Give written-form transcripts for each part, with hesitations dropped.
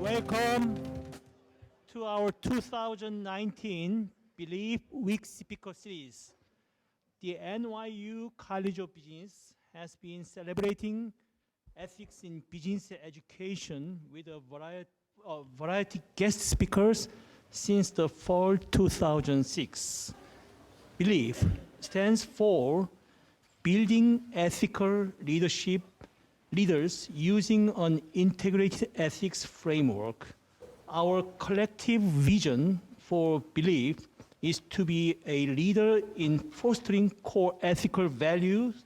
Welcome to our 2019 Believe Week Speaker Series. The NYU College of Business has been celebrating ethics in business education with a variety guest speakers since the fall 2006. Believe stands for Building Ethical Leaders using an integrated ethics framework. Our collective vision for Believe is to be a leader in fostering core ethical values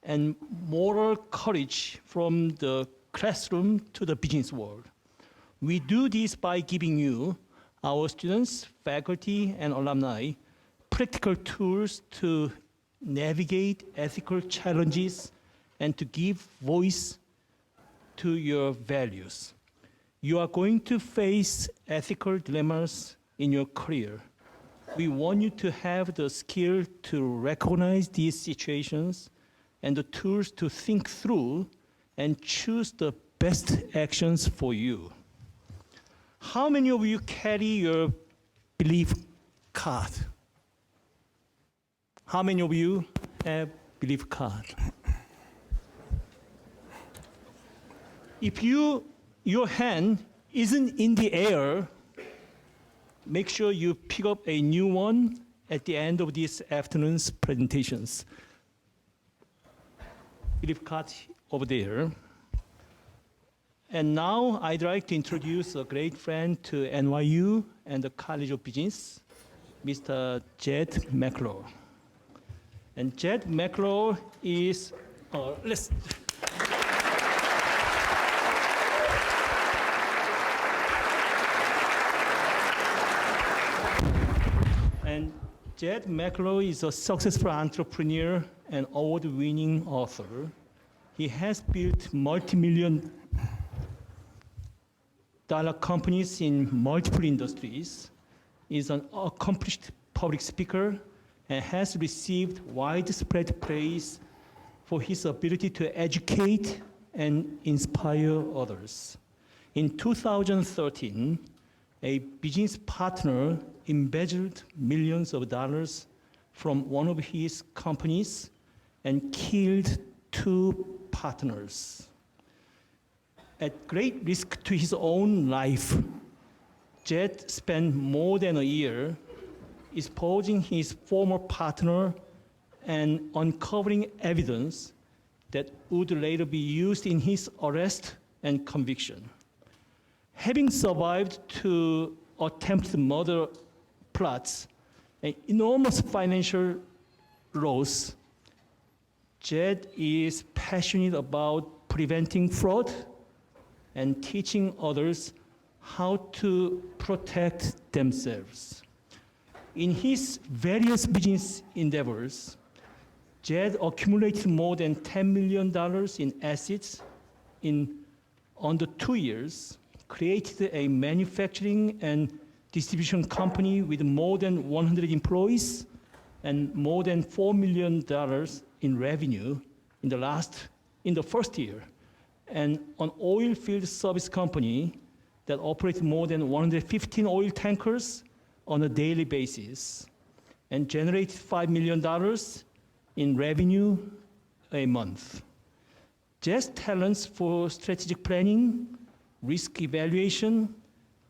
and moral courage from the classroom to the business world. We do this by giving you, our students, faculty, and alumni, practical tools to navigate ethical challenges and to give voice to your values. You are going to face ethical dilemmas in your career. We want you to have the skill to recognize these situations and the tools to think through and choose the best actions for you. How many of you carry your Believe card? How many of you have Believe card? If your hand isn't in the air, make sure you pick up a new one at the end of this afternoon's presentations. Believe card over there. And now I'd like to introduce a great friend to NYU and the College of Business, Mr. Jed McClure. And Jed McClure is, And Jed McClure is a successful entrepreneur and award-winning author. He has built multi-million-dollar companies in multiple industries, is an accomplished public speaker, and has received widespread praise for his ability to educate and inspire others. In 2013, a business partner embezzled millions of dollars from one of his companies and killed two partners. At great risk to his own life, Jed spent more than a year exposing his former partner and uncovering evidence that would later be used in his arrest and conviction. Having survived two attempted murder plots and enormous financial loss, Jed is passionate about preventing fraud and teaching others how to protect themselves. In his various business endeavors, Jed accumulated more than $10 million in assets in under 2 years, created a manufacturing and distribution company with more than 100 employees and more than $4 million in revenue in the first year, and an oil field service company that operates more than 115 oil tankers on a daily basis and generates $5 million in revenue a month. Jed's talents for strategic planning, risk evaluation,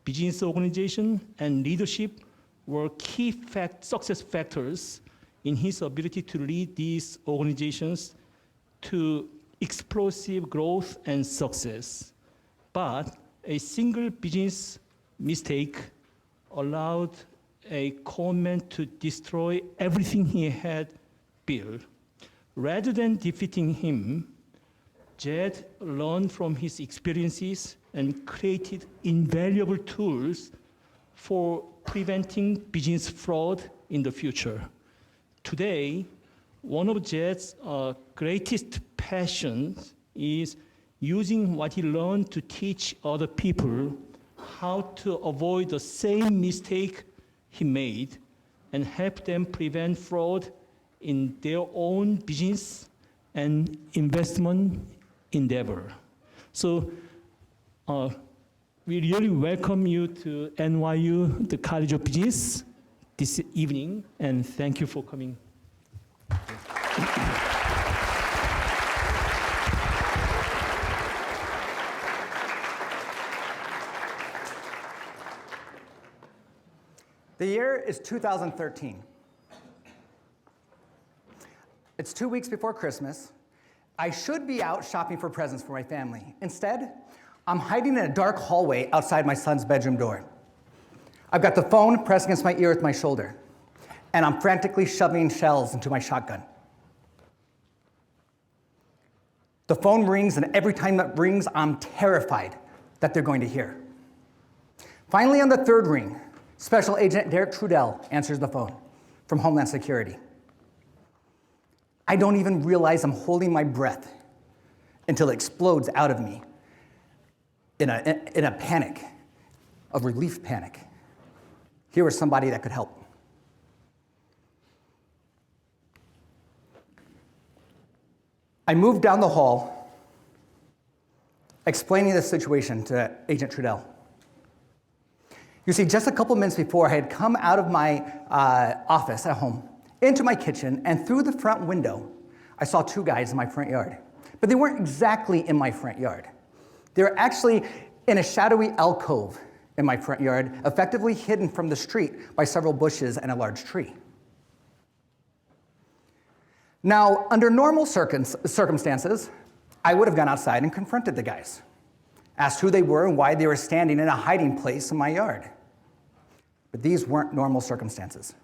business organization, and leadership were key success factors in his ability to lead these organizations to explosive growth and success. But a single business mistake allowed a conman to destroy everything he had built. Rather than defeating him, Jed learned from his experiences and created invaluable tools for preventing business fraud in the future. Today, one of Jed's greatest passions is using what he learned to teach other people how to avoid the same mistake he made and help them prevent fraud in their own business and investment endeavor. So we really welcome you to NYU, the College of Business, this evening, and thank you for coming. The year is 2013. It's 2 weeks before Christmas. I should be out shopping for presents for my family. Instead, I'm hiding in a dark hallway outside my son's bedroom door. I've got the phone pressed against my ear with my shoulder, and I'm frantically shoving shells into my shotgun. The phone rings, and every time it rings, I'm terrified that they're going to hear. Finally, on the third ring, Special Agent Derek Trudell answers the phone from Homeland Security. I don't even realize I'm holding my breath until it explodes out of me in a panic, a relief panic. Here was somebody that could help. I moved down the hall, explaining the situation to Agent Trudell. You see, just a couple minutes before, I had come out of my office at home, into my kitchen, and through the front window, I saw two guys in my front yard. But they weren't exactly in my front yard. They were actually in a shadowy alcove in my front yard, effectively hidden from the street by several bushes and a large tree. Now, under normal circumstances, I would have gone outside and confronted the guys, asked who they were and why they were standing in a hiding place in my yard. But these weren't normal circumstances.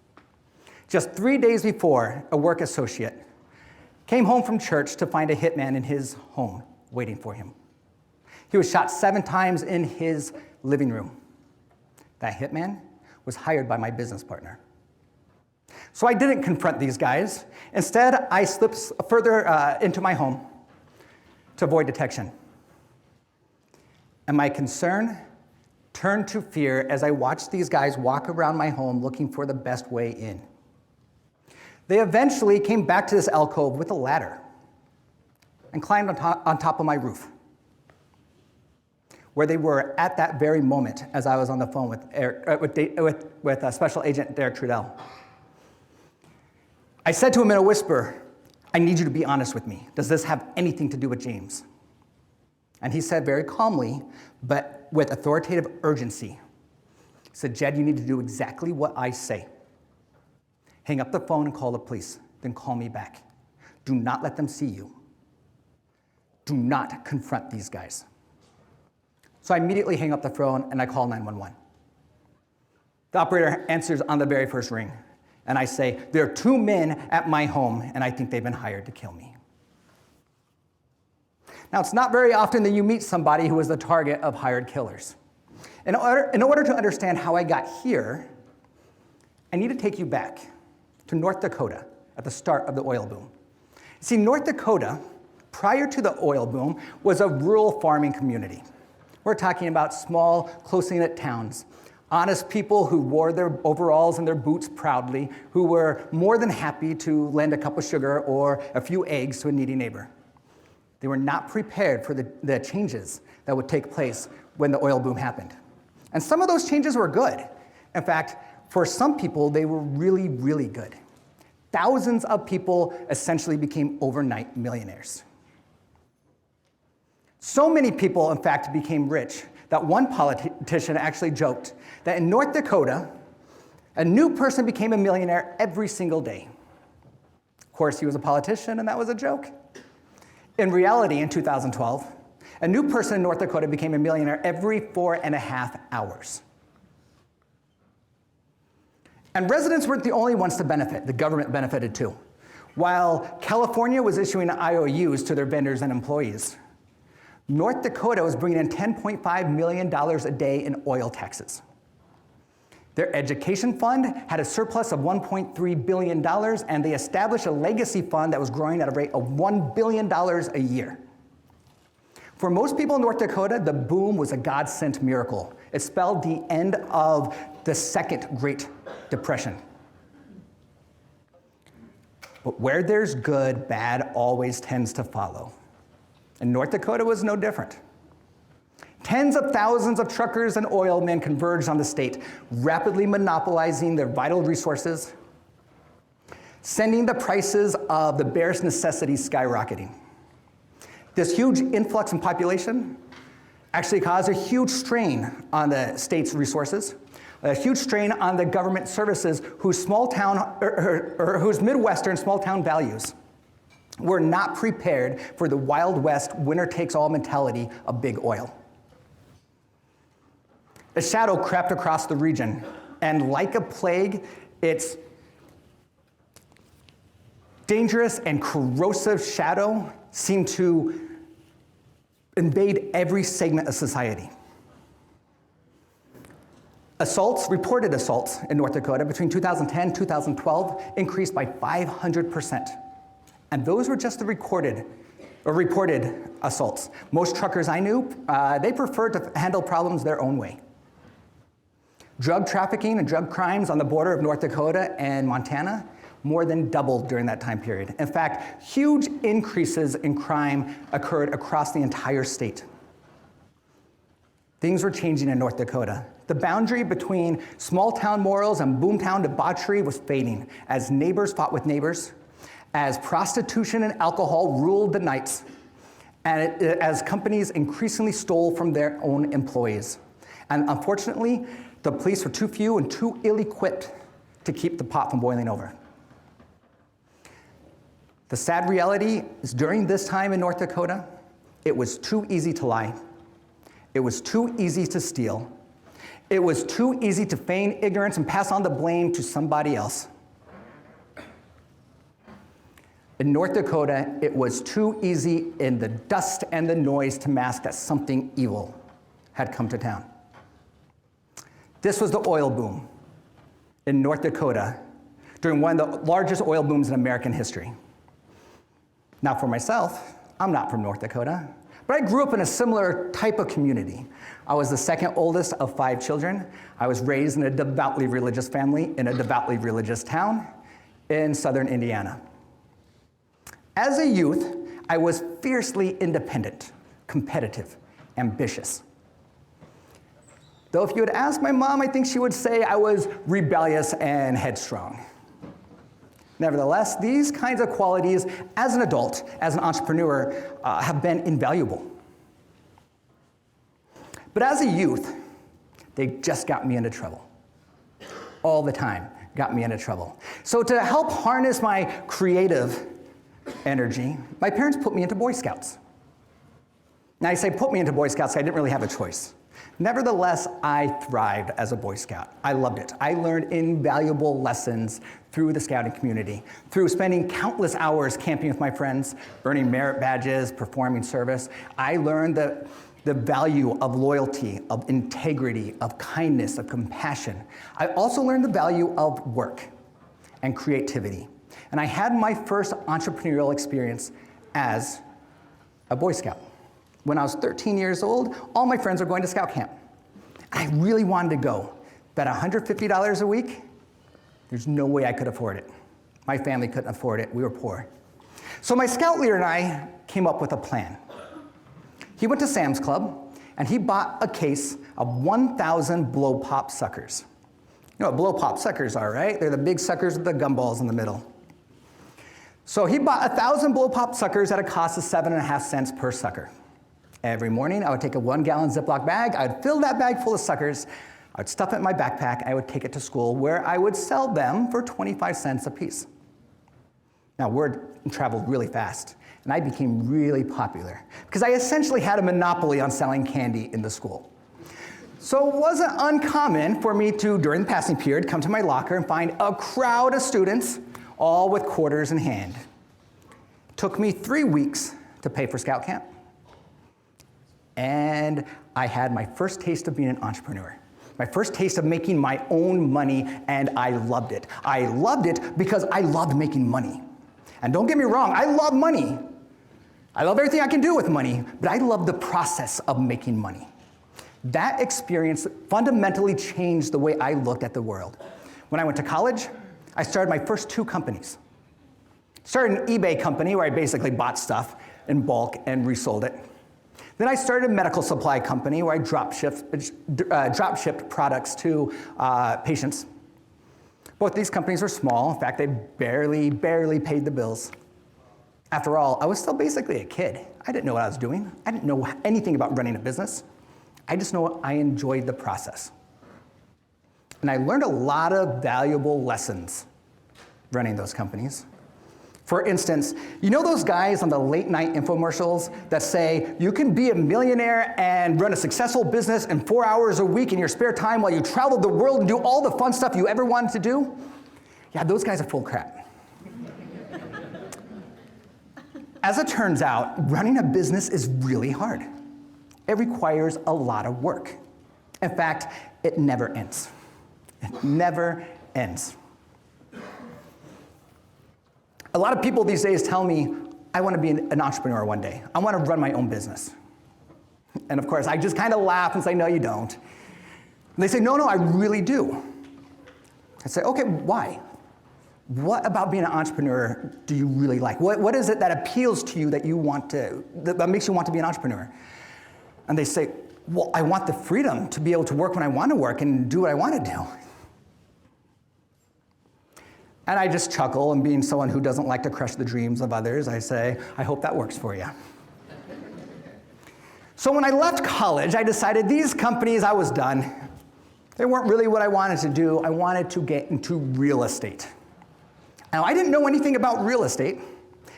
Just 3 days before, a work associate came home from church to find a hitman in his home waiting for him. He was shot 7 times in his living room. That hitman was hired by my business partner. So I didn't confront these guys. Instead, I slipped further into my home to avoid detection. And my concern turned to fear as I watched these guys walk around my home looking for the best way in. They eventually came back to this alcove with a ladder and climbed on top of my roof, where they were at that very moment as I was on the phone with Special Agent Derek Trudell. I said to him in a whisper, "I need you to be honest with me. Does this have anything to do with James?" And he said very calmly, but with authoritative urgency, he said, "Jed, you need to do exactly what I say. Hang up the phone and call the police, then call me back. Do not let them see you. Do not confront these guys." So I immediately hang up the phone and I call 911. The operator answers on the very first ring, and I say, "There are 2 men at my home, and I think they've been hired to kill me." Now, it's not very often that you meet somebody who is the target of hired killers. In order to understand how I got here, I need to take you back to North Dakota at the start of the oil boom. See, North Dakota, prior to the oil boom, was a rural farming community. We're talking about small, closely knit towns, honest people who wore their overalls and their boots proudly, who were more than happy to lend a cup of sugar or a few eggs to a needy neighbor. They were not prepared for the changes that would take place when the oil boom happened. And some of those changes were good. In fact, for some people, they were really, really good. Thousands of people essentially became overnight millionaires. So many people, in fact, became rich that one politician actually joked that in North Dakota, a new person became a millionaire every single day. Of course, he was a politician, and that was a joke. In reality, in 2012, a new person in North Dakota became a millionaire every 4.5 hours. And residents weren't the only ones to benefit. The government benefited too. While California was issuing IOUs to their vendors and employees, North Dakota was bringing in $10.5 million a day in oil taxes. Their education fund had a surplus of $1.3 billion, and they established a legacy fund that was growing at a rate of $1 billion a year. For most people in North Dakota, the boom was a God-sent miracle. It spelled the end of the Second Great Depression. But where there's good, bad always tends to follow. And North Dakota was no different. Tens of thousands of truckers and oilmen converged on the state, rapidly monopolizing their vital resources, sending the prices of the barest necessities skyrocketing. This huge influx in population actually caused a huge strain on the state's resources, a huge strain on the government services whose whose Midwestern small town values were not prepared for the Wild West winner-takes-all mentality of big oil. A shadow crept across the region, and like a plague, its dangerous and corrosive shadow seemed to invade every segment of society. Reported assaults in North Dakota between 2010 and 2012 increased by 500%. And those were just the reported assaults. Most truckers I knew, they preferred to handle problems their own way. Drug trafficking and drug crimes on the border of North Dakota and Montana more than doubled during that time period. In fact, huge increases in crime occurred across the entire state. Things were changing in North Dakota. The boundary between small-town morals and boomtown debauchery was fading as neighbors fought with neighbors, as prostitution and alcohol ruled the nights, and as companies increasingly stole from their own employees. And unfortunately, the police were too few and too ill-equipped to keep the pot from boiling over. The sad reality is during this time in North Dakota, it was too easy to lie. It was too easy to steal. It was too easy to feign ignorance and pass on the blame to somebody else. In North Dakota, it was too easy in the dust and the noise to mask that something evil had come to town. This was the oil boom in North Dakota during one of the largest oil booms in American history. Now for myself, I'm not from North Dakota, but I grew up in a similar type of community. I was the second oldest of 5 children. I was raised in a devoutly religious family in a devoutly religious town in southern Indiana. As a youth, I was fiercely independent, competitive, ambitious. Though if you had asked my mom, I think she would say I was rebellious and headstrong. Nevertheless, these kinds of qualities as an adult, as an entrepreneur, have been invaluable. But as a youth, they just got me into trouble. All the time, got me into trouble. So to help harness my creative energy, my parents put me into Boy Scouts. Now I say put me into Boy Scouts, I didn't really have a choice. Nevertheless, I thrived as a Boy Scout. I loved it. I learned invaluable lessons through the scouting community, through spending countless hours camping with my friends, earning merit badges, performing service. I learned the value of loyalty, of integrity, of kindness, of compassion. I also learned the value of work and creativity. And I had my first entrepreneurial experience as a Boy Scout. When I was 13 years old, all my friends were going to scout camp. I really wanted to go, but $150 a week, there's no way I could afford it. My family couldn't afford it, we were poor. So my scout leader and I came up with a plan. He went to Sam's Club, and he bought a case of 1,000 blow-pop suckers. You know what blow-pop suckers are, right? They're the big suckers with the gumballs in the middle. So he bought 1,000 blow-pop suckers at a cost of 7.5 cents per sucker. Every morning, I would take a 1-gallon Ziploc bag, I would fill that bag full of suckers, I would stuff it in my backpack, and I would take it to school where I would sell them for 25 cents a piece. Now, word traveled really fast, and I became really popular because I essentially had a monopoly on selling candy in the school. So it wasn't uncommon for me to, during the passing period, come to my locker and find a crowd of students, all with quarters in hand. It took me 3 weeks to pay for scout camp. And I had my first taste of being an entrepreneur. My first taste of making my own money, and I loved it. I loved it because I loved making money. And don't get me wrong, I love money. I love everything I can do with money, but I love the process of making money. That experience fundamentally changed the way I looked at the world. When I went to college, I started my first 2 companies. Started an eBay company where I basically bought stuff in bulk and resold it. Then I started a medical supply company where I drop shipped products to patients. Both these companies were small. In fact, they barely paid the bills. After all, I was still basically a kid. I didn't know what I was doing. I didn't know anything about running a business. I just know I enjoyed the process. And I learned a lot of valuable lessons running those companies. For instance, you know those guys on the late night infomercials that say, you can be a millionaire and run a successful business in 4 hours a week in your spare time while you travel the world and do all the fun stuff you ever wanted to do? Yeah, those guys are full of crap. As it turns out, running a business is really hard. It requires a lot of work. In fact, it never ends. It never ends. A lot of people these days tell me, I want to be an entrepreneur one day. I want to run my own business. And of course, I just kind of laugh and say, no, you don't. And they say, no, I really do. I say, okay, why? What about being an entrepreneur do you really like? What is it that appeals to you that makes you want to be an entrepreneur? And they say, well, I want the freedom to be able to work when I want to work and do what I want to do. And I just chuckle, and being someone who doesn't like to crush the dreams of others, I say, I hope that works for you. So when I left college, I decided these companies, I was done. They weren't really what I wanted to do. I wanted to get into real estate. Now, I didn't know anything about real estate,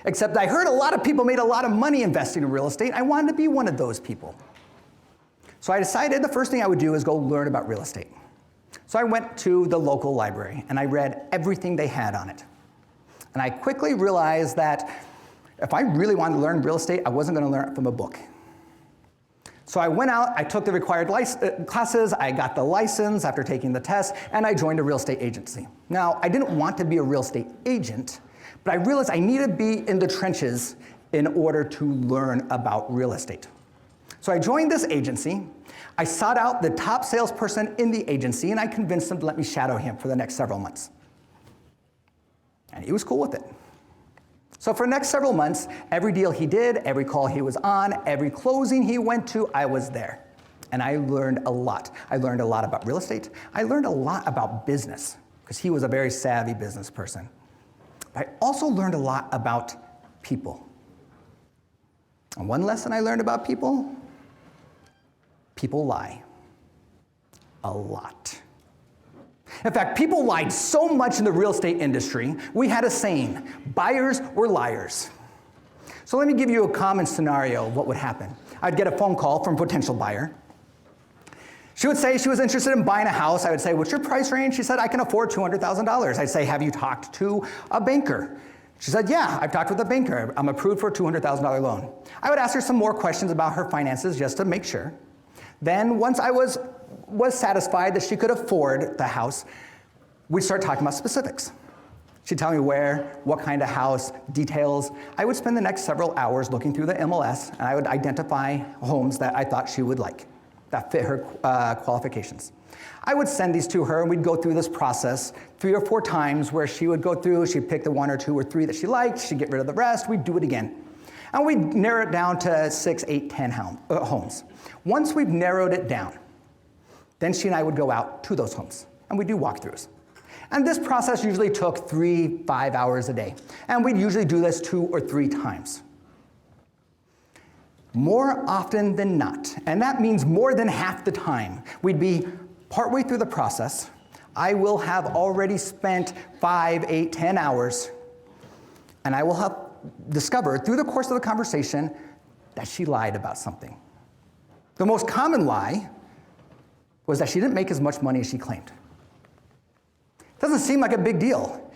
except I heard a lot of people made a lot of money investing in real estate. I wanted to be one of those people. So I decided the first thing I would do is go learn about real estate. So I went to the local library, and I read everything they had on it. And I quickly realized that if I really wanted to learn real estate, I wasn't going to learn it from a book. So I went out, I took the required classes, I got the license after taking the test, and I joined a real estate agency. Now, I didn't want to be a real estate agent, but I realized I needed to be in the trenches in order to learn about real estate. So I joined this agency. I sought out the top salesperson in the agency, and I convinced him to let me shadow him for the next several months. And he was cool with it. So for the next several months, every deal he did, every call he was on, every closing he went to, I was there. And I learned a lot. I learned a lot about real estate. I learned a lot about business, because he was a very savvy business person. But I also learned a lot about people. And one lesson I learned about people lie. A lot. In fact, people lied so much in the real estate industry, we had a saying, buyers were liars. So let me give you a common scenario of what would happen. I'd get a phone call from a potential buyer. She would say she was interested in buying a house. I would say, what's your price range? She said, I can afford $200,000. I'd say, have you talked to a banker? She said, yeah, I've talked with a banker. I'm approved for a $200,000 loan. I would ask her some more questions about her finances just to make sure. Then once I was satisfied that she could afford the house, we'd start talking about specifics. She'd tell me where, what kind of house, details. I would spend the next several hours looking through the MLS, and I would identify homes that I thought she would like, that fit her qualifications. I would send these to her, and we'd go through this process 3 or 4 times where she would go through, she'd pick the 1 or 2 or 3 that she liked, she'd get rid of the rest, we'd do it again. And we'd narrow it down to 6, 8, 10 homes. Once we've narrowed it down, then she and I would go out to those homes, and we'd do walkthroughs. And this process usually took 3-5 hours a day. And we'd usually do this 2 or 3 times. More often than not, and that means more than half the time, we'd be partway through the process. I will have already spent 5, 8, 10 hours, and I will have discovered through the course of the conversation that she lied about something. The most common lie was that she didn't make as much money as she claimed. Doesn't seem like a big deal,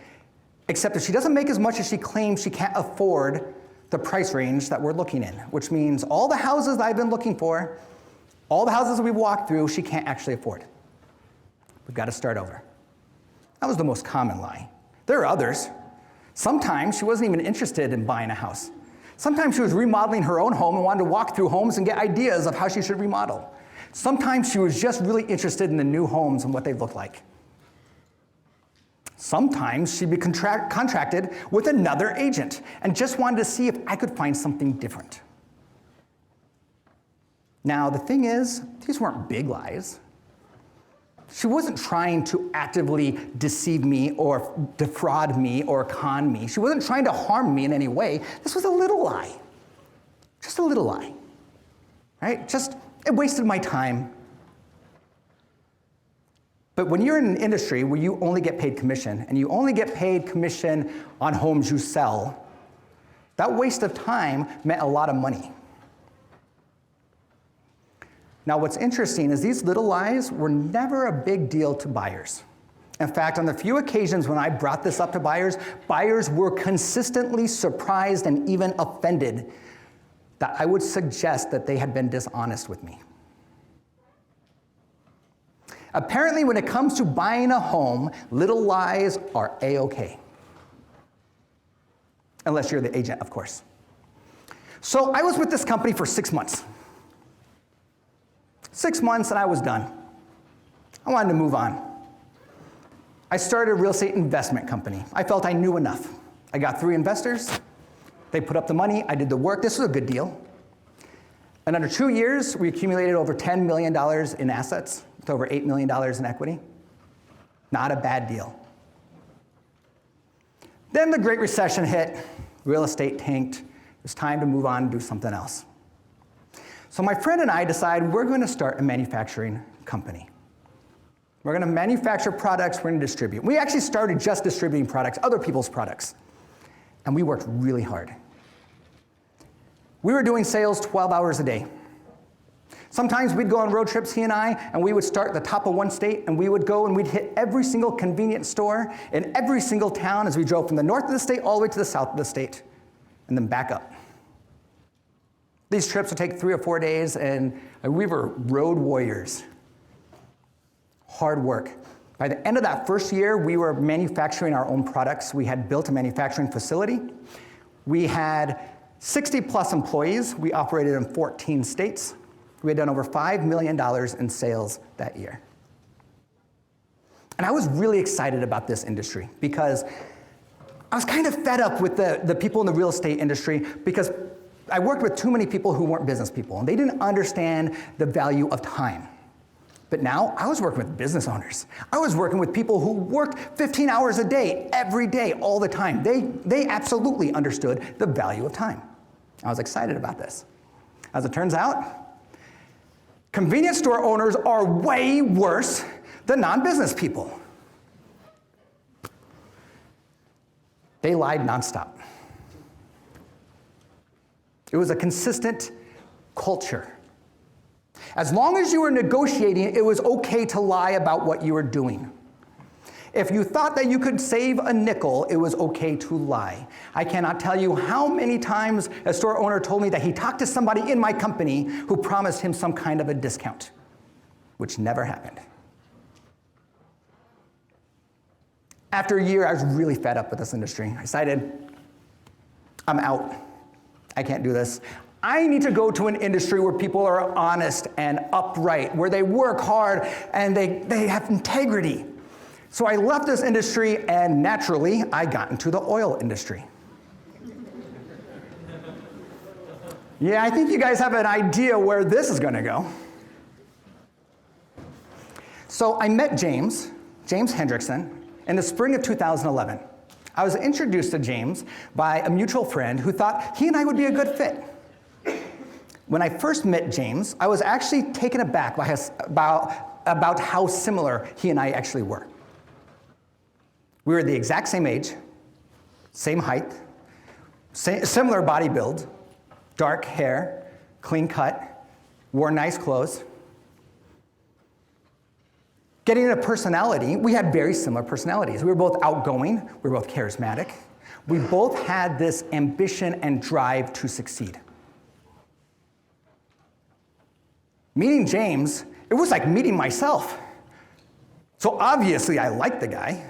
except if she doesn't make as much as she claims, she can't afford the price range that we're looking in, which means all the houses that I've been looking for, all the houses we've walked through, she can't actually afford. We've got to start over. That was the most common lie. There are others. Sometimes she wasn't even interested in buying a house. Sometimes she was remodeling her own home and wanted to walk through homes and get ideas of how she should remodel. Sometimes she was just really interested in the new homes and what they look like. Sometimes she'd be contracted with another agent and just wanted to see if I could find something different. Now, the thing is, these weren't big lies. She wasn't trying to actively deceive me or defraud me or con me. She wasn't trying to harm me in any way. This was a little lie. Just a little lie, right? It wasted my time. But when you're in an industry where you only get paid commission, and you only get paid commission on homes you sell, that waste of time meant a lot of money. Now, what's interesting is these little lies were never a big deal to buyers. In fact, on the few occasions when I brought this up to buyers, buyers were consistently surprised and even offended that I would suggest that they had been dishonest with me. Apparently, when it comes to buying a home, little lies are A-okay. Unless you're the agent, of course. So I was with this company for 6 months. 6 months and I was done. I wanted to move on. I started a real estate investment company. I felt I knew enough. I got 3 investors. They put up the money. I did the work. This was a good deal. And under 2 years, we accumulated over $10 million in assets with over $8 million in equity. Not a bad deal. Then the Great Recession hit. Real estate tanked. It was time to move on and do something else. So my friend and I decided we're going to start a manufacturing company. We're going to manufacture products, we're going to distribute. We actually started just distributing products, other people's products. And we worked really hard. We were doing sales 12 hours a day. Sometimes we'd go on road trips, he and I, and we would start at the top of one state, and we would go and we'd hit every single convenience store in every single town as we drove from the north of the state all the way to the south of the state, and then back up. These trips would take 3 or 4 days, and we were road warriors. Hard work. By the end of that first year, we were manufacturing our own products. We had built a manufacturing facility. We had 60 plus employees. We operated in 14 states. We had done over $5 million in sales that year. And I was really excited about this industry because I was kind of fed up with the people in the real estate industry because I worked with too many people who weren't business people, and they didn't understand the value of time. But now, I was working with business owners. I was working with people who worked 15 hours a day, every day, all the time. They absolutely understood the value of time. I was excited about this. As it turns out, convenience store owners are way worse than non-business people. They lied nonstop. It was a consistent culture. As long as you were negotiating, it was okay to lie about what you were doing. If you thought that you could save a nickel, it was okay to lie. I cannot tell you how many times a store owner told me that he talked to somebody in my company who promised him some kind of a discount, which never happened. After a year, I was really fed up with this industry. I decided, I'm out. I can't do this. I need to go to an industry where people are honest and upright, where they work hard and they have integrity. So I left this industry, and naturally, I got into the oil industry. Yeah, I think you guys have an idea where this is going to go. So I met James Hendrickson, in the spring of 2011. I was introduced to James by a mutual friend who thought he and I would be a good fit. When I first met James, I was actually taken aback by about how similar he and I actually were. We were the exact same age, same height, similar body build, dark hair, clean cut, wore nice clothes. Getting into personality, we had very similar personalities. We were both outgoing, we were both charismatic. We both had this ambition and drive to succeed. Meeting James, it was like meeting myself. So obviously I liked the guy.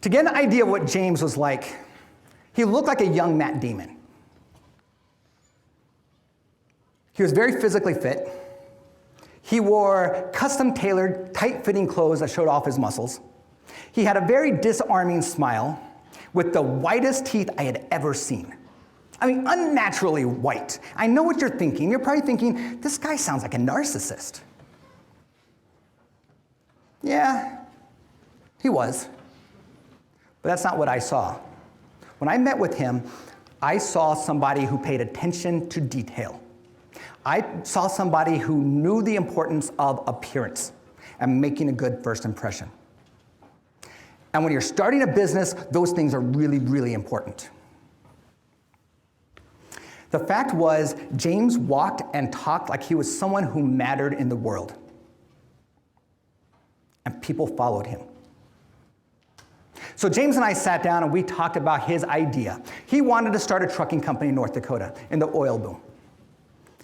To get an idea of what James was like, he looked like a young Matt Damon. He was very physically fit. He wore custom-tailored, tight-fitting clothes that showed off his muscles. He had a very disarming smile with the whitest teeth I had ever seen. I mean, unnaturally white. I know what you're thinking. You're probably thinking, this guy sounds like a narcissist. Yeah, he was. But that's not what I saw. When I met with him, I saw somebody who paid attention to detail. I saw somebody who knew the importance of appearance and making a good first impression. And when you're starting a business, those things are really, really important. The fact was, James walked and talked like he was someone who mattered in the world. And people followed him. So James and I sat down and we talked about his idea. He wanted to start a trucking company in North Dakota in the oil boom.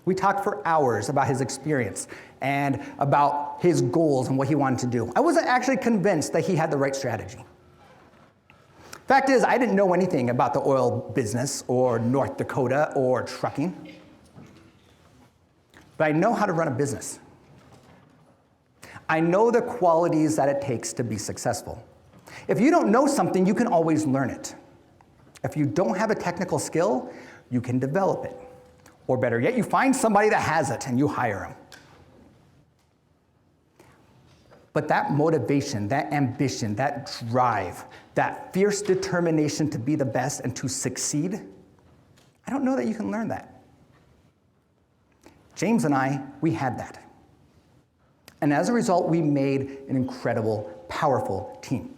We talked for hours about his experience and about his goals and what he wanted to do. I wasn't actually convinced that he had the right strategy. Fact is, I didn't know anything about the oil business or North Dakota or trucking. But I know how to run a business. I know the qualities that it takes to be successful. If you don't know something, you can always learn it. If you don't have a technical skill, you can develop it. Or better yet, you find somebody that has it and you hire them. But that motivation, that ambition, that drive, that fierce determination to be the best and to succeed, I don't know that you can learn that. James and I, we had that. And as a result, we made an incredible, powerful team.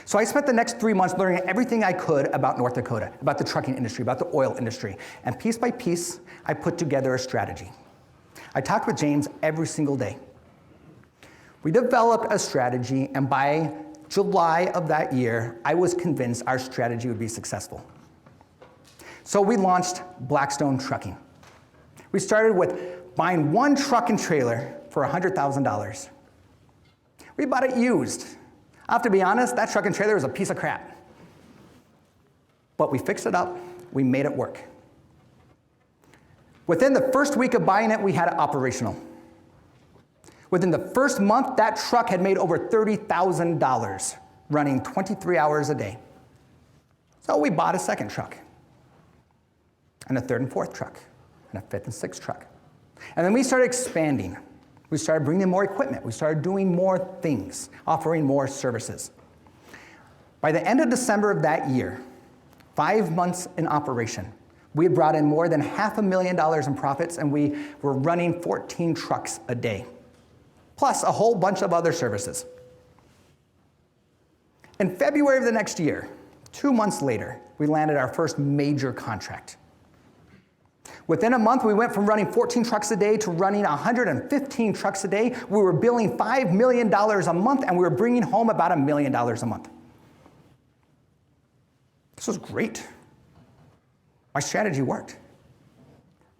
So I spent the next 3 months learning everything I could about North Dakota, about the trucking industry, about the oil industry. And piece by piece, I put together a strategy. I talked with James every single day. We developed a strategy, and by July of that year, I was convinced our strategy would be successful. So we launched Blackstone Trucking. We started with buying one truck and trailer for $100,000. We bought it used. I have to be honest, that truck and trailer was a piece of crap. But we fixed it up, we made it work. Within the first week of buying it, we had it operational. Within the first month, that truck had made over $30,000, running 23 hours a day. So we bought a second truck, and a third and fourth truck, and a fifth and sixth truck. And then we started expanding. We started bringing in more equipment. We started doing more things, offering more services. By the end of December of that year, 5 months in operation, we had brought in more than $500,000 in profits, and we were running 14 trucks a day, plus a whole bunch of other services. In February of the next year, 2 months later, we landed our first major contract. Within a month, we went from running 14 trucks a day to running 115 trucks a day. We were billing $5 million a month, and we were bringing home about $1 million a month. This was great. My strategy worked.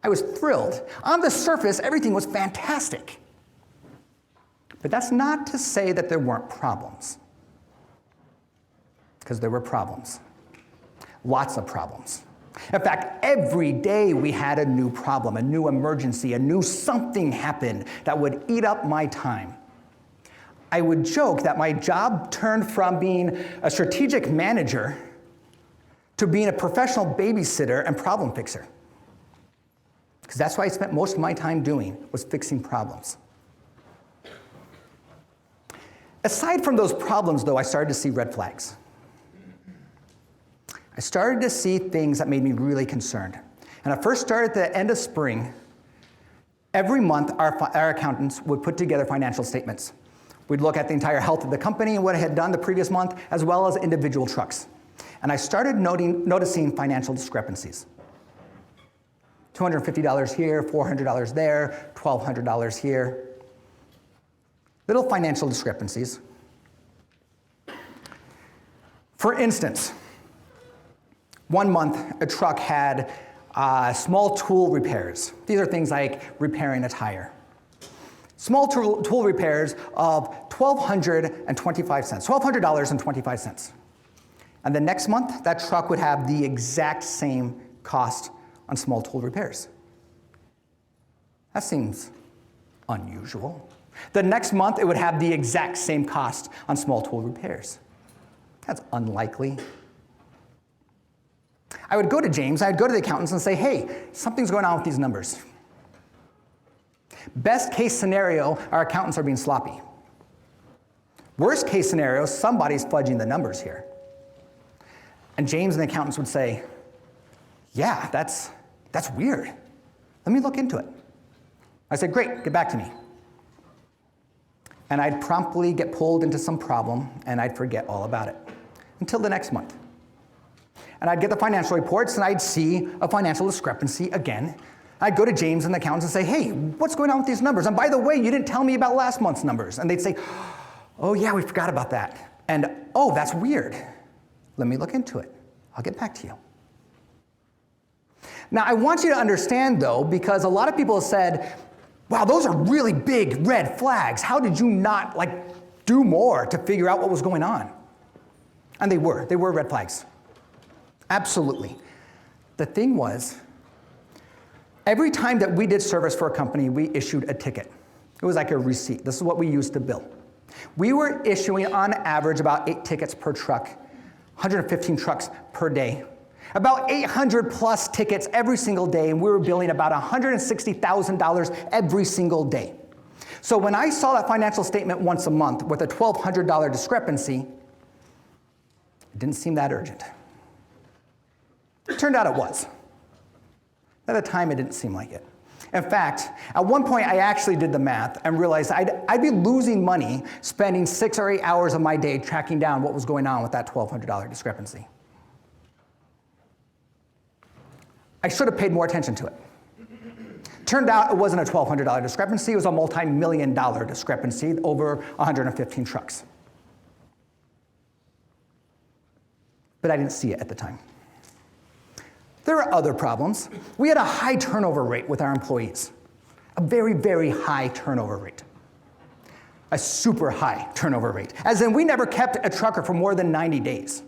I was thrilled. On the surface, everything was fantastic. But that's not to say that there weren't problems. Because there were problems. Lots of problems. In fact, every day we had a new problem, a new emergency, a new something happened that would eat up my time. I would joke that my job turned from being a strategic manager to being a professional babysitter and problem fixer. Because that's what I spent most of my time doing, was fixing problems. Aside from those problems, though, I started to see red flags. I started to see things that made me really concerned. And I first started at the end of spring. Every month, our accountants would put together financial statements. We'd look at the entire health of the company and what it had done the previous month, as well as individual trucks. And I started noticing financial discrepancies. $250 here, $400 there, $1,200 here. Little financial discrepancies. For instance, 1 month, a truck had small tool repairs. These are things like repairing a tire. Small tool repairs of $1,225. And the next month, that truck would have the exact same cost on small tool repairs. That seems unusual. The next month, it would have the exact same cost on small tool repairs. That's unlikely. I would go to James, I'd go to the accountants and say, hey, something's going on with these numbers. Best case scenario, our accountants are being sloppy. Worst case scenario, somebody's fudging the numbers here. And James and the accountants would say, yeah, that's weird. Let me look into it. I said, great, get back to me. And I'd promptly get pulled into some problem, and I'd forget all about it until the next month. And I'd get the financial reports, and I'd see a financial discrepancy again. I'd go to James and the accountants and say, hey, what's going on with these numbers? And by the way, you didn't tell me about last month's numbers. And they'd say, oh yeah, we forgot about that. And oh, that's weird. Let me look into it. I'll get back to you. Now, I want you to understand, though, because a lot of people have said, wow, those are really big red flags. How did you not, do more to figure out what was going on? And they were red flags. Absolutely. The thing was, every time that we did service for a company, we issued a ticket. It was like a receipt. This is what we used to bill. We were issuing, on average, about 8 tickets per truck, 115 trucks per day. About 800 plus tickets every single day, and we were billing about $160,000 every single day. So when I saw that financial statement once a month with a $1,200 discrepancy, it didn't seem that urgent. It turned out it was. At the time, it didn't seem like it. In fact, at one point, I actually did the math and realized I'd be losing money spending 6 or 8 hours of my day tracking down what was going on with that $1,200 discrepancy. I should have paid more attention to it. Turned out it wasn't a $1,200 discrepancy, it was a multi-million-dollar discrepancy over 115 trucks. But I didn't see it at the time. There are other problems. We had a high turnover rate with our employees. A very, very high turnover rate. A super high turnover rate. As in, we never kept a trucker for more than 90 days.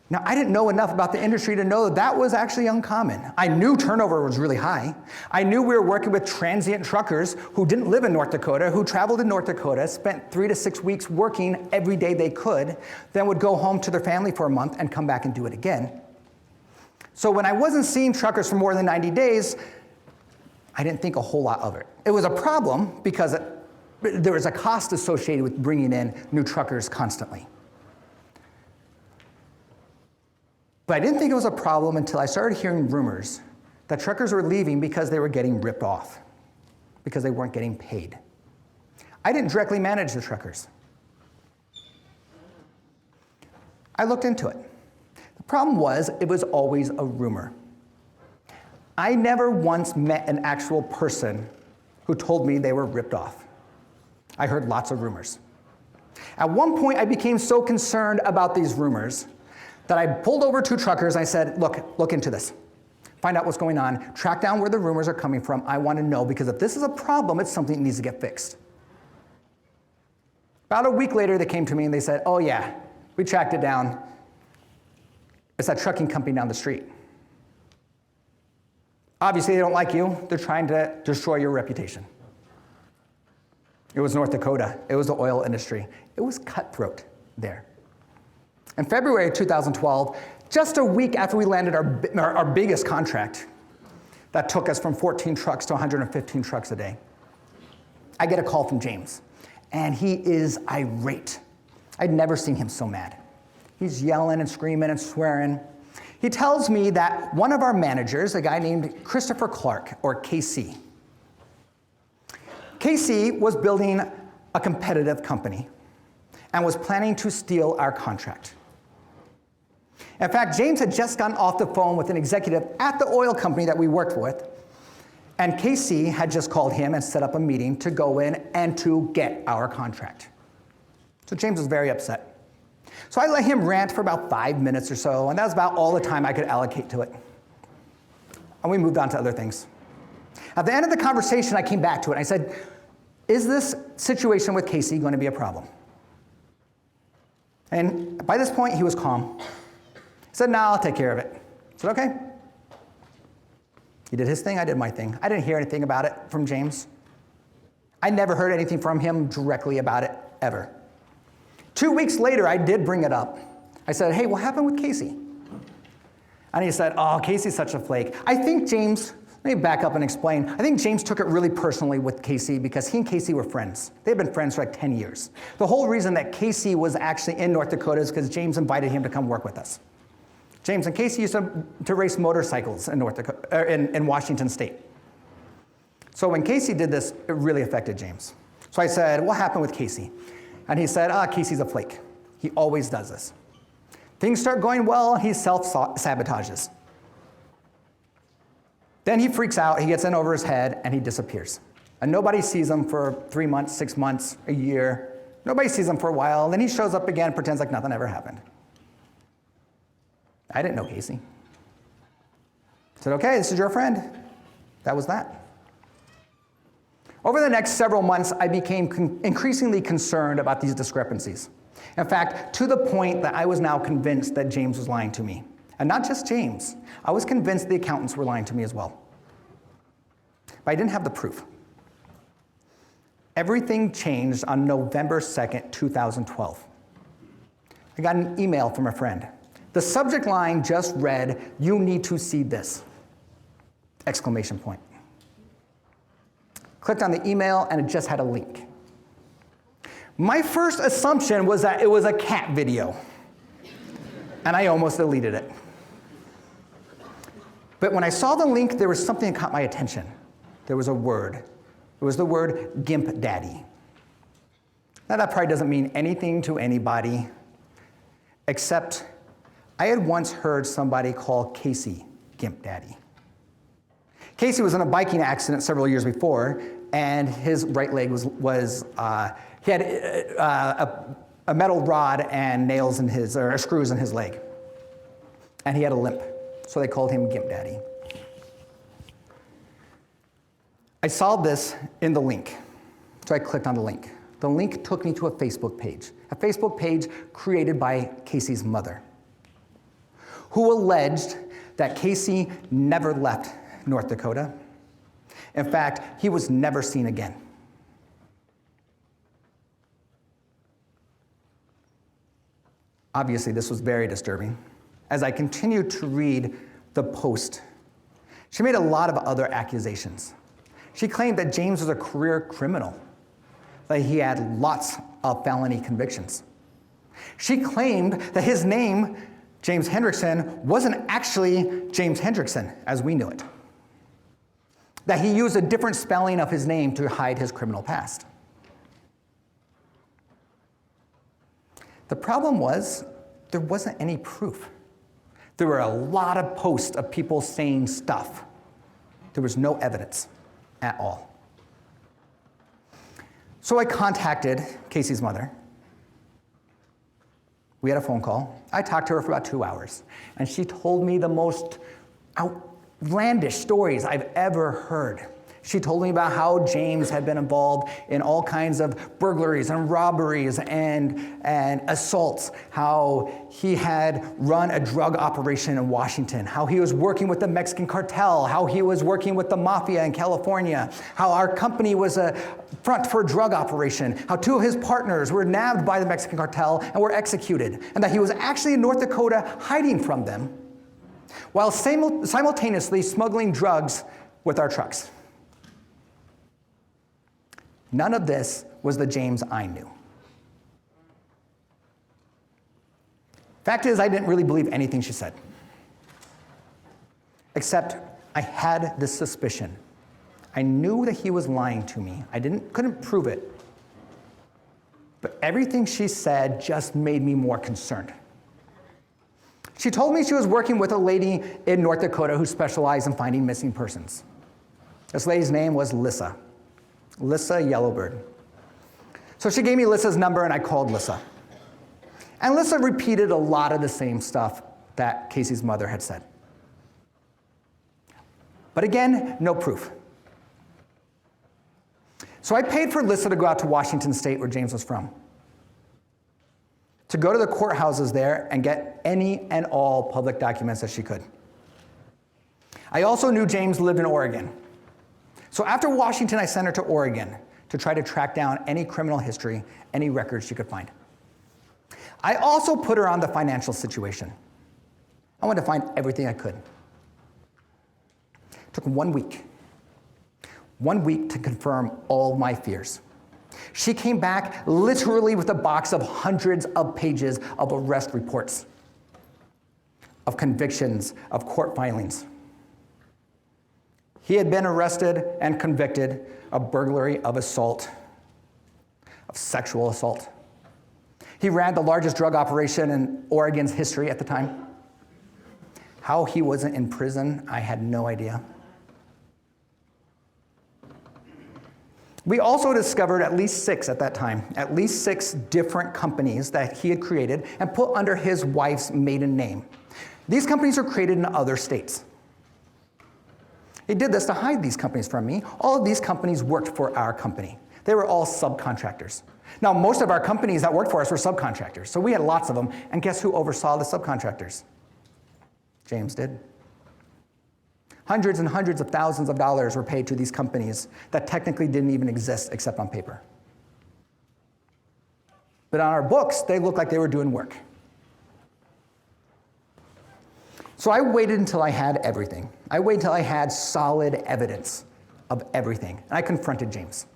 Now, I didn't know enough about the industry to know that that was actually uncommon. I knew turnover was really high. I knew we were working with transient truckers who didn't live in North Dakota, who traveled to North Dakota, spent 3 to 6 weeks working every day they could, then would go home to their family for a month and come back and do it again. So when I wasn't seeing truckers for more than 90 days, I didn't think a whole lot of it. It was a problem because there was a cost associated with bringing in new truckers constantly. But I didn't think it was a problem until I started hearing rumors that truckers were leaving because they were getting ripped off, because they weren't getting paid. I didn't directly manage the truckers. I looked into it. The problem was, it was always a rumor. I never once met an actual person who told me they were ripped off. I heard lots of rumors. At one point, I became so concerned about these rumors that I pulled over 2 truckers and I said, look into this. Find out what's going on. Track down where the rumors are coming from. I want to know, because if this is a problem, it's something that needs to get fixed. About a week later, they came to me and they said, oh yeah, we tracked it down. It's that trucking company down the street. Obviously, they don't like you. They're trying to destroy your reputation. It was North Dakota. It was the oil industry. It was cutthroat there. In February of 2012, just a week after we landed our biggest contract, that took us from 14 trucks to 115 trucks a day, I get a call from James, and he is irate. I'd never seen him so mad. He's yelling and screaming and swearing. He tells me that one of our managers, a guy named Christopher Clark, or KC, was building a competitive company and was planning to steal our contract. In fact, James had just gotten off the phone with an executive at the oil company that we worked with, and KC had just called him and set up a meeting to go in and to get our contract. So James was very upset. So I let him rant for about 5 minutes or so, and that was about all the time I could allocate to it. And we moved on to other things. At the end of the conversation, I came back to it, and I said, is this situation with KC going to be a problem? And by this point, he was calm. He said, no, I'll take care of it. I said, okay. He did his thing, I did my thing. I didn't hear anything about it from James. I never heard anything from him directly about it, ever. 2 weeks later, I did bring it up. I said, hey, what happened with Casey? And he said, oh, Casey's such a flake. I think James, let me back up and explain. I think James took it really personally with Casey because he and Casey were friends. They've been friends for like 10 years. The whole reason that Casey was actually in North Dakota is because James invited him to come work with us. James and Casey used to race motorcycles in in Washington State. So when Casey did this, it really affected James. So I said, what happened with Casey? And he said, Casey's a flake. He always does this. Things start going well, he self-sabotages. Then he freaks out, he gets in over his head, and he disappears. And nobody sees him for 3 months, 6 months, a year. Nobody sees him for a while, and then he shows up again, pretends like nothing ever happened. I didn't know Casey. I said, okay, this is your friend. That was that. Over the next several months, I became increasingly concerned about these discrepancies. In fact, to the point that I was now convinced that James was lying to me. And not just James. I was convinced the accountants were lying to me as well. But I didn't have the proof. Everything changed on November 2nd, 2012. I got an email from a friend. The subject line just read, "You need to see this!" Exclamation point. Clicked on the email and it just had a link. My first assumption was that it was a cat video, and I almost deleted it. But when I saw the link, there was something that caught my attention. There was a word. It was the word Gimp Daddy. Now that probably doesn't mean anything to anybody, except I had once heard somebody call Casey Gimp Daddy. Casey was in a biking accident several years before, and his right leg he had a metal rod and nails in his, or screws in his leg. And he had a limp, so they called him Gimp Daddy. I saw this in the link, so I clicked on the link. The link took me to a Facebook page created by Casey's mother, who alleged that Casey never left North Dakota. In fact, he was never seen again. Obviously, this was very disturbing. As I continued to read the post, she made a lot of other accusations. She claimed that James was a career criminal, that he had lots of felony convictions. She claimed that his name, James Hendrickson, wasn't actually James Hendrickson as we knew it, that he used a different spelling of his name to hide his criminal past. The problem was, there wasn't any proof. There were a lot of posts of people saying stuff. There was no evidence at all. So I contacted Casey's mother. We had a phone call. I talked to her for about 2 hours, and she told me the most outlandish stories I've ever heard. She told me about how James had been involved in all kinds of burglaries and robberies and assaults, how he had run a drug operation in Washington, how he was working with the Mexican cartel, how he was working with the mafia in California, how our company was a front for a drug operation, how 2 of his partners were nabbed by the Mexican cartel and were executed, and that he was actually in North Dakota hiding from them, while simultaneously smuggling drugs with our trucks. None of this was the James I knew. Fact is, I didn't really believe anything she said. Except I had this suspicion. I knew that he was lying to me. I couldn't prove it. But everything she said just made me more concerned. She told me she was working with a lady in North Dakota who specialized in finding missing persons. This lady's name was Lissa Yellowbird. So she gave me Lissa's number, and I called Lissa. And Lissa repeated a lot of the same stuff that Casey's mother had said. But again, no proof. So I paid for Lissa to go out to Washington State, where James was from, to go to the courthouses there and get any and all public documents that she could. I also knew James lived in Oregon. So after Washington, I sent her to Oregon to try to track down any criminal history, any records she could find. I also put her on the financial situation. I wanted to find everything I could. It took 1 week. 1 week to confirm all my fears. She came back literally with a box of hundreds of pages of arrest reports, of convictions, of court filings. He had been arrested and convicted of burglary, of assault, of sexual assault. He ran the largest drug operation in Oregon's history at the time. How he wasn't in prison, I had no idea. We also discovered at least 6 at that time, at least 6 different companies that he had created and put under his wife's maiden name. These companies are created in other states. He did this to hide these companies from me. All of these companies worked for our company. They were all subcontractors. Now, most of our companies that worked for us were subcontractors, so we had lots of them, and guess who oversaw the subcontractors? James did. Hundreds and hundreds of thousands of dollars were paid to these companies that technically didn't even exist except on paper. But on our books, they looked like they were doing work. So I waited until I had everything. I waited until I had solid evidence of everything. And I confronted James.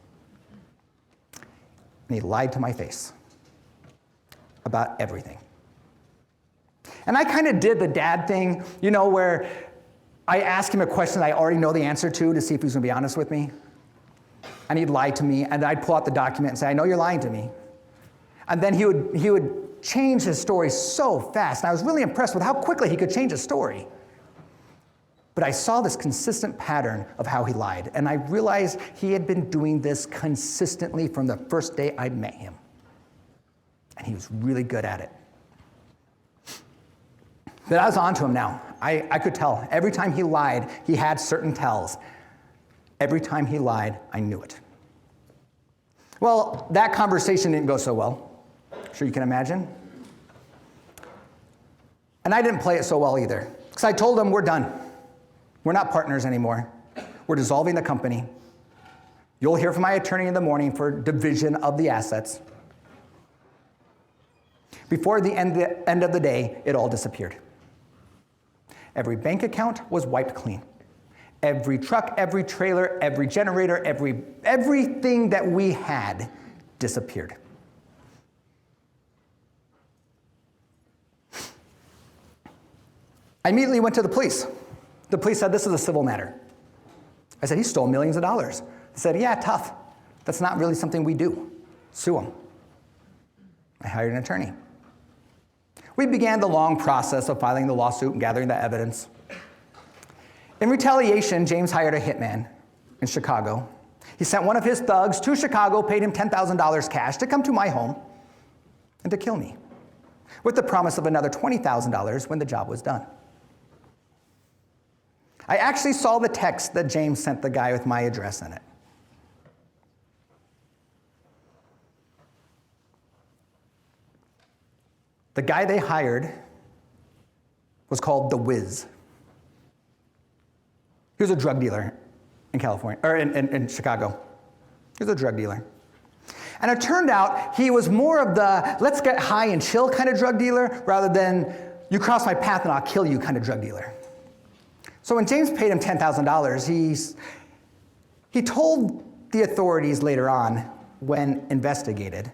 And he lied to my face about everything. And I kind of did the dad thing, where I asked him a question I already know the answer to see if he was going to be honest with me. And he'd lie to me, and I'd pull out the document and say, I know you're lying to me. And then he would change his story so fast. And I was really impressed with how quickly he could change his story. But I saw this consistent pattern of how he lied. And I realized he had been doing this consistently from the first day I'd met him. And he was really good at it. But I was on to him now. I could tell. Every time he lied, he had certain tells. Every time he lied, I knew it. Well, that conversation didn't go so well. I'm sure you can imagine. And I didn't play it so well either. Because I told him, we're done. We're not partners anymore. We're dissolving the company. You'll hear from my attorney in the morning for division of the assets. Before the end of the day, it all disappeared. Every bank account was wiped clean. Every truck, every trailer, every generator, everything that we had disappeared. I immediately went to the police. The police said, this is a civil matter. I said, he stole millions of dollars. They said, yeah, tough. That's not really something we do. Sue him. I hired an attorney. We began the long process of filing the lawsuit and gathering the evidence. In retaliation, James hired a hitman in Chicago. He sent one of his thugs to Chicago, paid him $10,000 cash to come to my home and to kill me, with the promise of another $20,000 when the job was done. I actually saw the text that James sent the guy with my address in it. The guy they hired was called The Wiz. He was a drug dealer in California, or in Chicago. He was a drug dealer. And it turned out he was more of the let's get high and chill kind of drug dealer rather than you cross my path and I'll kill you kind of drug dealer. So when James paid him $10,000, he told the authorities later on, when investigated,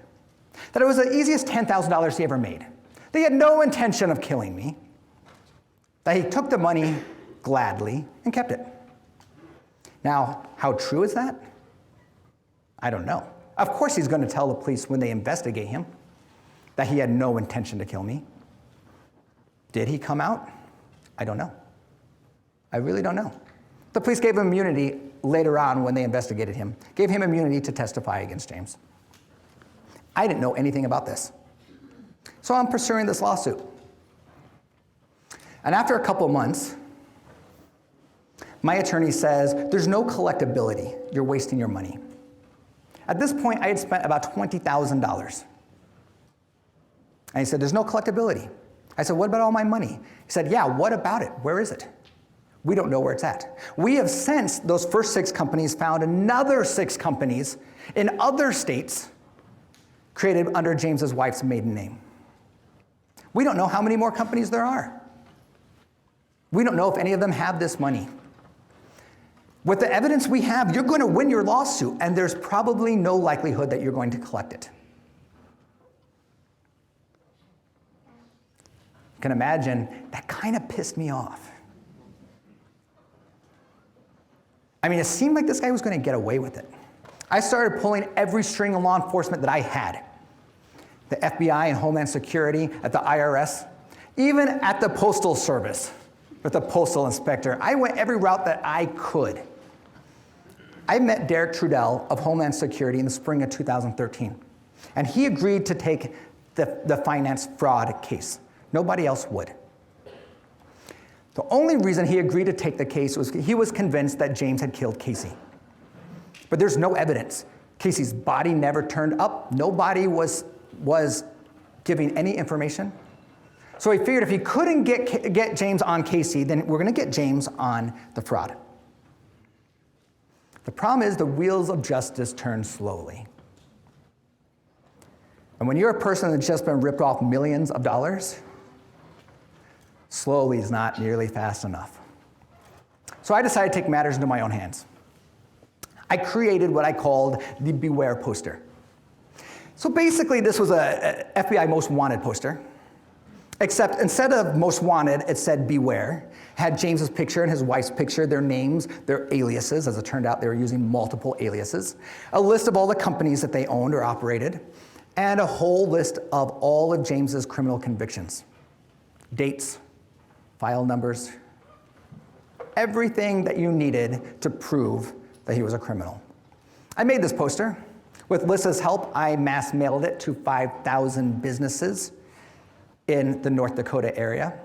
that it was the easiest $10,000 he ever made. They had no intention of killing me, that he took the money gladly and kept it. Now, how true is that? I don't know. Of course he's going to tell the police when they investigate him that he had no intention to kill me. Did he come out? I don't know. I really don't know. The police gave him immunity later on when they investigated him, gave him immunity to testify against James. I didn't know anything about this. So I'm pursuing this lawsuit. And after a couple months, my attorney says, there's no collectability. You're wasting your money. At this point, I had spent about $20,000. And he said, there's no collectability. I said, what about all my money? He said, yeah, what about it? Where is it? We don't know where it's at. We have since those first 6 companies found another 6 companies in other states created under James's wife's maiden name. We don't know how many more companies there are. We don't know if any of them have this money. With the evidence we have, you're going to win your lawsuit, and there's probably no likelihood that you're going to collect it. You can imagine, that kind of pissed me off. I mean, it seemed like this guy was going to get away with it. I started pulling every string of law enforcement that I had. The FBI and Homeland Security, at the IRS, even at the Postal Service, with the Postal Inspector. I went every route that I could. I met Derek Trudell of Homeland Security in the spring of 2013, and he agreed to take the finance fraud case. Nobody else would. The only reason he agreed to take the case was he was convinced that James had killed Casey. But there's no evidence. Casey's body never turned up. Nobody was giving any information. So he figured if he couldn't get James on Casey, then we're going to get James on the fraud. The problem is the wheels of justice turn slowly. And when you're a person that's just been ripped off millions of dollars, slowly is not nearly fast enough. So I decided to take matters into my own hands. I created what I called the Beware poster. So basically, this was a FBI Most Wanted poster, except instead of Most Wanted, it said Beware. Had James's picture and his wife's picture, their names, their aliases. As it turned out, they were using multiple aliases. A list of all the companies that they owned or operated, and a whole list of all of James's criminal convictions. Dates, file numbers, everything that you needed to prove that he was a criminal. I made this poster. With Lissa's help, I mass mailed it to 5,000 businesses in the North Dakota area.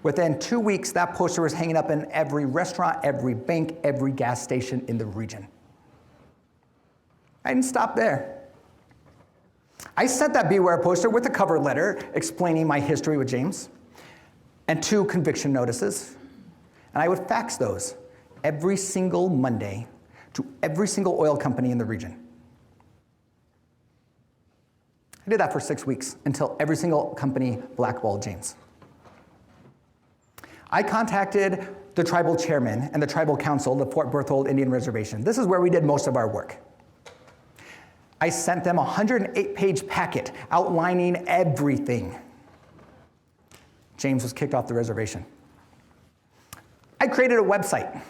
Within 2 weeks, that poster was hanging up in every restaurant, every bank, every gas station in the region. I didn't stop there. I sent that Beware poster with a cover letter explaining my history with James and 2 conviction notices, and I would fax those every single Monday to every single oil company in the region. I did that for 6 weeks until every single company blackballed James. I contacted the tribal chairman and the tribal council, the Fort Berthold Indian Reservation. This is where we did most of our work. I sent them a 108-page packet outlining everything. James was kicked off the reservation. I created a website.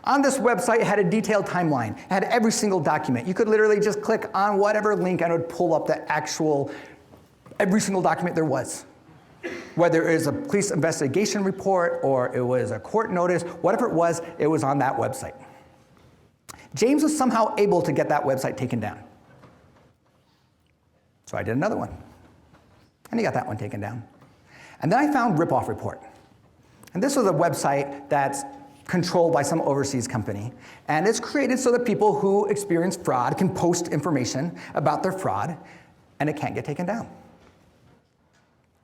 On this website, it had a detailed timeline. It had every single document. You could literally just click on whatever link and it would pull up every single document there was. Whether it was a police investigation report or it was a court notice, whatever it was on that website. James was somehow able to get that website taken down. So I did another one. And he got that one taken down. And then I found Ripoff Report. And this was a website that's controlled by some overseas company. And it's created so that people who experience fraud can post information about their fraud, and it can't get taken down.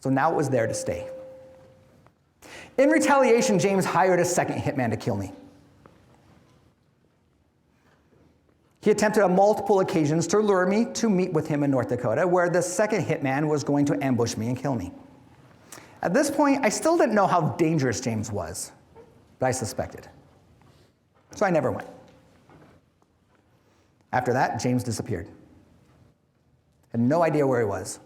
So now it was there to stay. In retaliation, James hired a second hitman to kill me. He attempted on multiple occasions to lure me to meet with him in North Dakota, where the second hitman was going to ambush me and kill me. At this point, I still didn't know how dangerous James was, but I suspected. So I never went. After that, James disappeared. Had no idea where he was.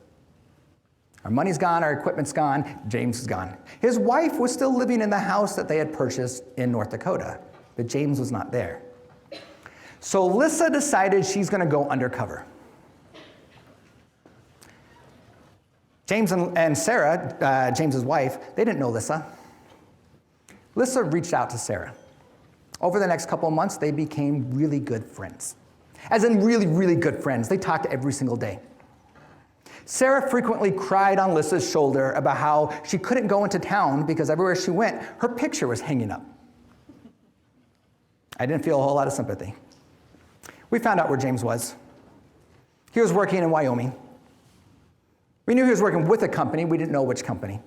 Our money's gone, our equipment's gone, James is gone. His wife was still living in the house that they had purchased in North Dakota, but James was not there. So Lissa decided she's going to go undercover. James and Sarah, James's wife, they didn't know Lissa. Lissa reached out to Sarah. Over the next couple of months, they became really good friends. As in really, really good friends. They talked every single day. Sarah frequently cried on Lissa's shoulder about how she couldn't go into town because everywhere she went, her picture was hanging up. I didn't feel a whole lot of sympathy. We found out where James was. He was working in Wyoming. We knew he was working with a company. We didn't know which company.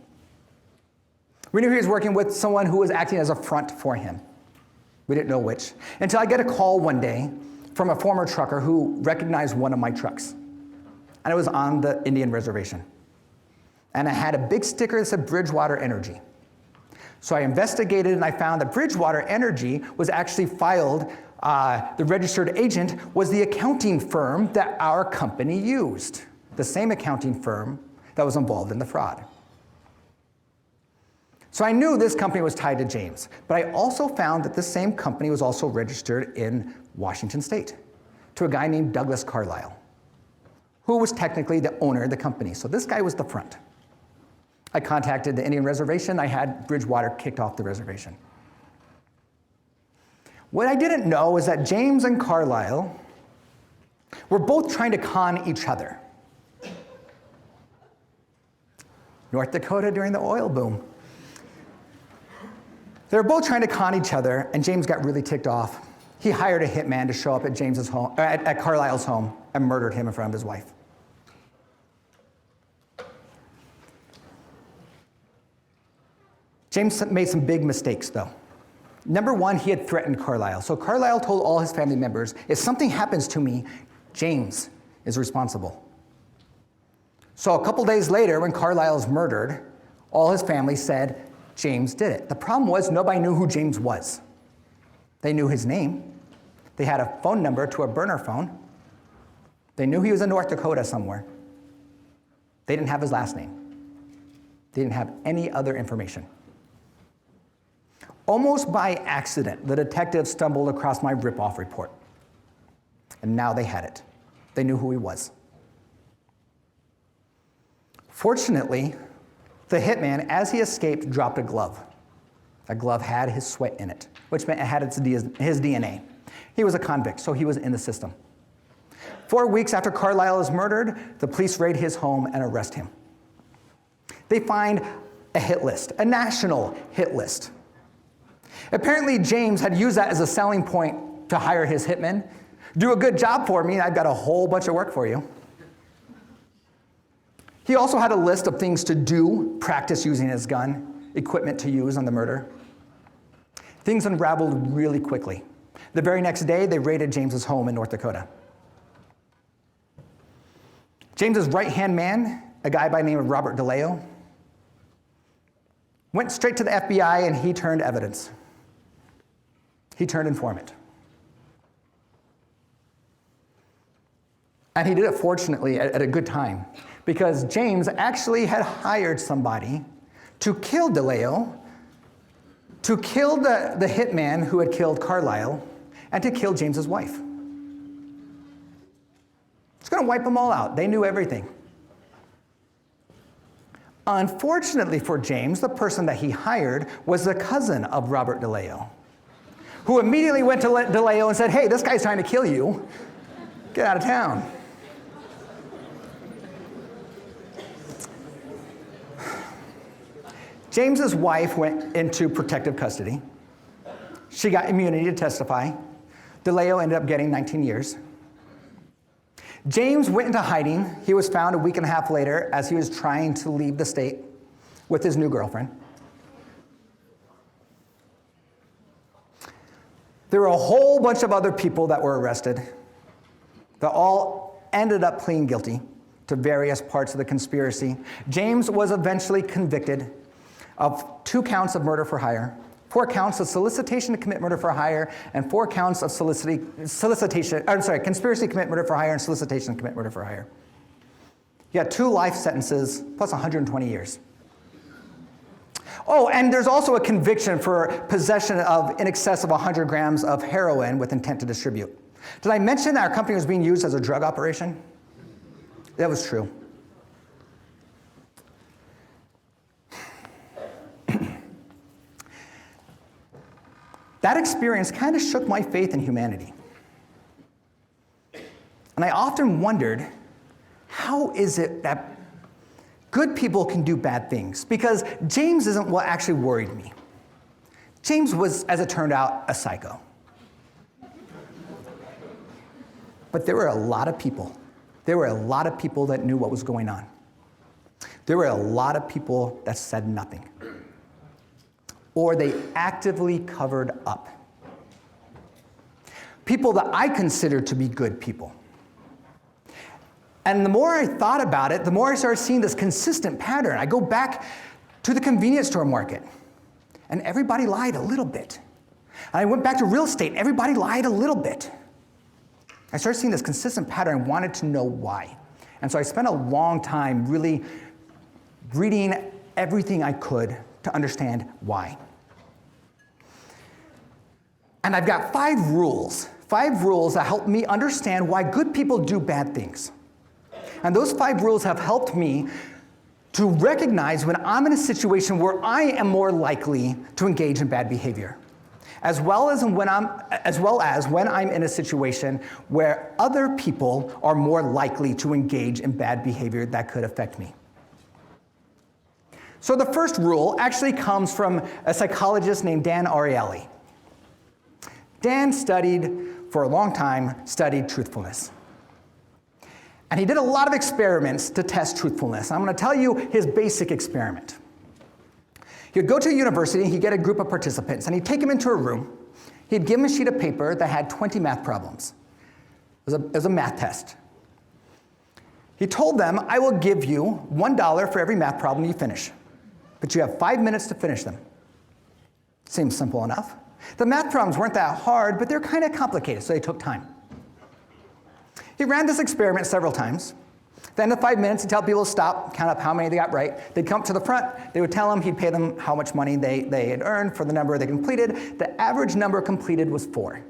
We knew he was working with someone who was acting as a front for him. We didn't know which. Until I get a call one day from a former trucker who recognized one of my trucks. And it was on the Indian reservation. and I had a big sticker that said Bridgewater Energy. So I investigated and I found that Bridgewater Energy was actually filed, the registered agent was the accounting firm that our company used, the same accounting firm that was involved in the fraud. So I knew this company was tied to James, but I also found that this same company was also registered in Washington State to a guy named Douglas Carlisle, who was technically the owner of the company. So this guy was the front. I contacted the Indian reservation. I had Bridgewater kicked off the reservation. What I didn't know is that James and Carlisle were both trying to con each other. North Dakota during the oil boom. They were both trying to con each other, and James got really ticked off. He hired a hitman to show up at James's home, at Carlisle's home, and murdered him in front of his wife. James made some big mistakes, though. Number one, he had threatened Carlisle. So Carlisle told all his family members, if something happens to me, James is responsible. So a couple days later, when Carlisle was murdered, all his family said, James did it. The problem was nobody knew who James was. They knew his name. They had a phone number to a burner phone. They knew he was in North Dakota somewhere. They didn't have his last name. They didn't have any other information. Almost by accident, the detectives stumbled across my rip-off report. And now they had it. They knew who he was. Fortunately, the hitman, as he escaped, dropped a glove. That glove had his sweat in it, which meant it had his DNA. He was a convict, so he was in the system. 4 weeks after Carlisle is murdered, the police raid his home and arrest him. They find a hit list, a national hit list. Apparently, James had used that as a selling point to hire his hitmen. Do a good job for me, I've got a whole bunch of work for you. He also had a list of things to do, practice using his gun, equipment to use on the murder. Things unraveled really quickly. The very next day, they raided James's home in North Dakota. James's right-hand man, a guy by the name of Robert DeLeo, went straight to the FBI and he turned evidence. He turned informant. And he did it fortunately at a good time, because James actually had hired somebody to kill DeLeo, to kill the hitman who had killed Carlisle, and to kill James's wife. It's going to wipe them all out. They knew everything. Unfortunately for James, the person that he hired was the cousin of Robert DeLeo, who immediately went to DeLeo and said, hey, this guy's trying to kill you. Get out of town. James's wife went into protective custody. She got immunity to testify. DeLeo ended up getting 19 years. James went into hiding. He was found a week and a half later as he was trying to leave the state with his new girlfriend. There were a whole bunch of other people that were arrested that all ended up pleading guilty to various parts of the conspiracy. James was eventually convicted of 2 counts of murder for hire, 4 counts of solicitation to commit murder for hire, and 4 counts of conspiracy to commit murder for hire and solicitation to commit murder for hire. He got 2 life sentences plus 120 years. Oh, and there's also a conviction for possession of in excess of 100 grams of heroin with intent to distribute. Did I mention that our company was being used as a drug operation? That was true. That experience kind of shook my faith in humanity. And I often wondered, how is it that good people can do bad things? Because James isn't what actually worried me. James was, as it turned out, a psycho. But there were a lot of people. There were a lot of people that knew what was going on. There were a lot of people that said nothing. Or they actively covered up. People that I consider to be good people. And the more I thought about it, the more I started seeing this consistent pattern. I go back to the convenience store market, and everybody lied a little bit. And I went back to real estate, and everybody lied a little bit. I started seeing this consistent pattern and wanted to know why. And so I spent a long time really reading everything I could to understand why. And I've got 5 rules that help me understand why good people do bad things. And those 5 rules have helped me to recognize when I'm in a situation where I am more likely to engage in bad behavior, as well as when I'm in a situation where other people are more likely to engage in bad behavior that could affect me. So the first rule actually comes from a psychologist named Dan Ariely. Dan for a long time, studied truthfulness. And he did a lot of experiments to test truthfulness. I'm going to tell you his basic experiment. He would go to a university, he'd get a group of participants, and he'd take them into a room. He'd give them a sheet of paper that had 20 math problems. It was a math test. He told them, I will give you $1 for every math problem you finish, but you have 5 minutes to finish them. Seems simple enough. The math problems weren't that hard, but they're kind of complicated, so they took time. He ran this experiment several times. At the end of 5 minutes, he'd tell people to stop, count up how many they got right. They'd come up to the front. They would tell him he'd pay them how much money they had earned for the number they completed. The average number completed was 4.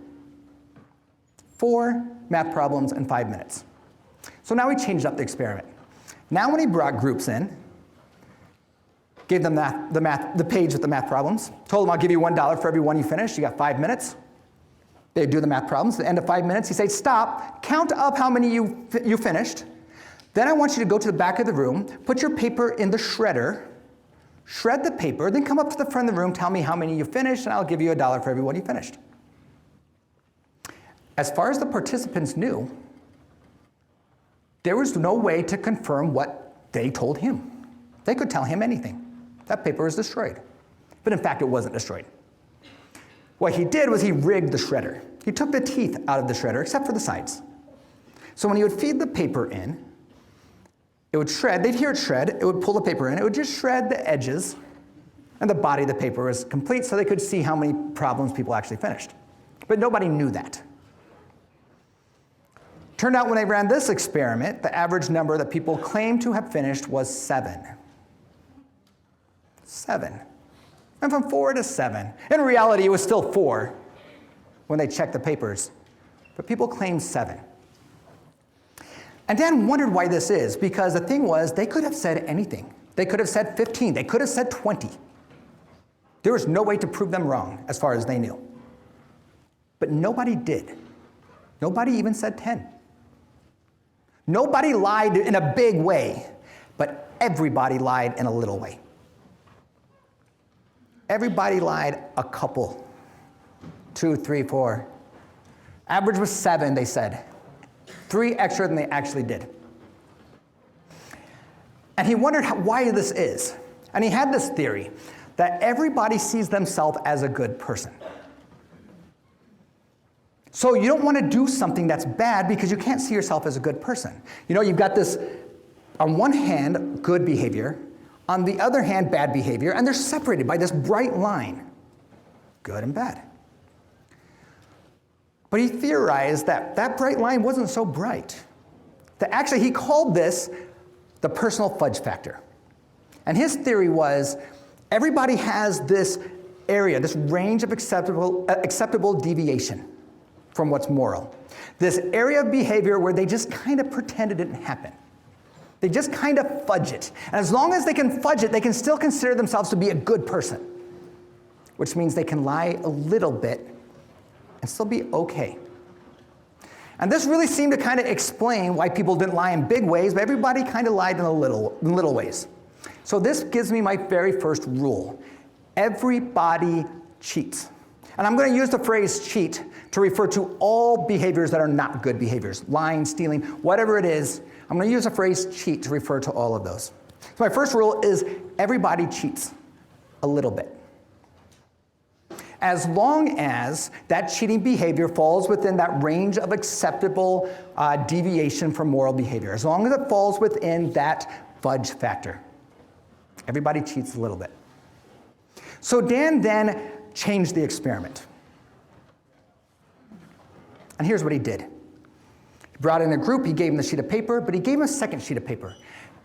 4 math problems in 5 minutes. So now he changed up the experiment. Now when he brought groups in, gave them the page with the math problems, told them I'll give you $1 for every one you finish. You got 5 minutes. They'd do the math problems. At the end of 5 minutes, he'd say, stop, count up how many you finished. Then I want you to go to the back of the room, put your paper in the shredder, shred the paper, then come up to the front of the room, tell me how many you finished, and I'll give you $1 for every one you finished. As far as the participants knew, there was no way to confirm what they told him. They could tell him anything. That paper was destroyed. But in fact, it wasn't destroyed. What he did was he rigged the shredder. He took the teeth out of the shredder, except for the sides. So when he would feed the paper in, it would shred. They'd hear it shred. It would pull the paper in. It would just shred the edges, and the body of the paper was complete, so they could see how many problems people actually finished. But nobody knew that. Turned out when they ran this experiment, the average number that people claimed to have finished was 7. 7. Went from 4 to 7. In reality, it was still 4 when they checked the papers, but people claimed 7. And Dan wondered why this is, because the thing was, they could have said anything. They could have said 15. They could have said 20. There was no way to prove them wrong, as far as they knew. But nobody did. Nobody even said 10. Nobody lied in a big way, but everybody lied in a little way. Everybody lied a couple. 2, 3, 4. Average was 7, they said. 3 extra than they actually did. And he wondered why this is. And he had this theory that everybody sees themselves as a good person. So you don't want to do something that's bad because you can't see yourself as a good person. You know, you've got this, on one hand, good behavior, on the other hand, bad behavior, and they're separated by this bright line, good and bad. But he theorized that that bright line wasn't so bright. That actually, he called this the personal fudge factor. And his theory was, everybody has this area, this range of acceptable deviation from what's moral. This area of behavior where they just kind of pretend it didn't happen. They just kind of fudge it. And as long as they can fudge it, they can still consider themselves to be a good person, which means they can lie a little bit and still be okay. And this really seemed to kind of explain why people didn't lie in big ways, but everybody kind of lied in little ways. So this gives me my very first rule. Everybody cheats. And I'm going to use the phrase cheat to refer to all behaviors that are not good behaviors. Lying, stealing, whatever it is. I'm going to use the phrase cheat to refer to all of those. So my first rule is everybody cheats a little bit. as long as that cheating behavior falls within that range of acceptable deviation from moral behavior, as long as it falls within that fudge factor. Everybody cheats a little bit. So Dan then changed the experiment. And here's what he did. He brought in a group, he gave them the sheet of paper, but he gave them a second sheet of paper.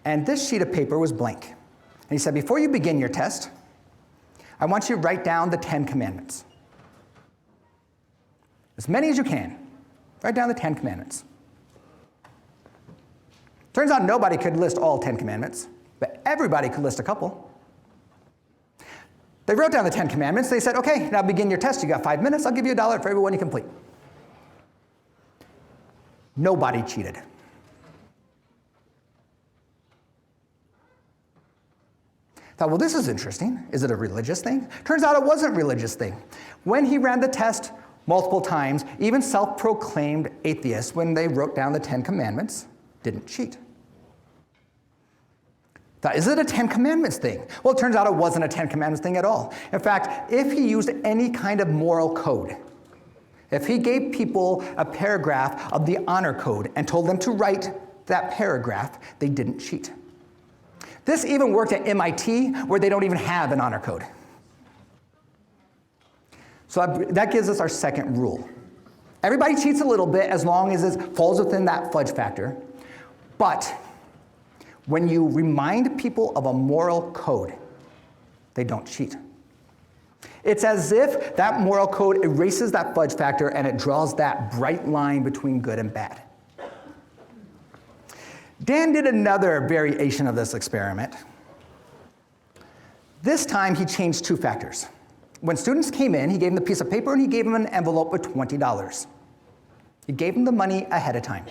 And this sheet of paper was blank. And he said, before you begin your test, I want you to write down the 10 commandments. As many as you can. Write down the 10 commandments. Turns out nobody could list all 10 commandments, but everybody could list a couple. They wrote down the 10 commandments. They said, okay, now begin your test. You got 5 minutes. I'll give you $1 for every one you complete. Nobody cheated. Thought, well, this is interesting. Is it a religious thing? Turns out it wasn't a religious thing. When he ran the test multiple times, even self-proclaimed atheists, when they wrote down the 10 commandments, didn't cheat. Thought, is it a 10 commandments thing? Well, it turns out it wasn't a 10 commandments thing at all. In fact, if he used any kind of moral code, if he gave people a paragraph of the honor code and told them to write that paragraph, they didn't cheat. This even worked at MIT, where they don't even have an honor code. So that gives us our second rule. Everybody cheats a little bit as long as it falls within that fudge factor. But when you remind people of a moral code, they don't cheat. It's as if that moral code erases that fudge factor and it draws that bright line between good and bad. Dan did another variation of this experiment. This time he changed 2 factors. When students came in, he gave them the piece of paper and he gave them an envelope with $20. He gave them the money ahead of time.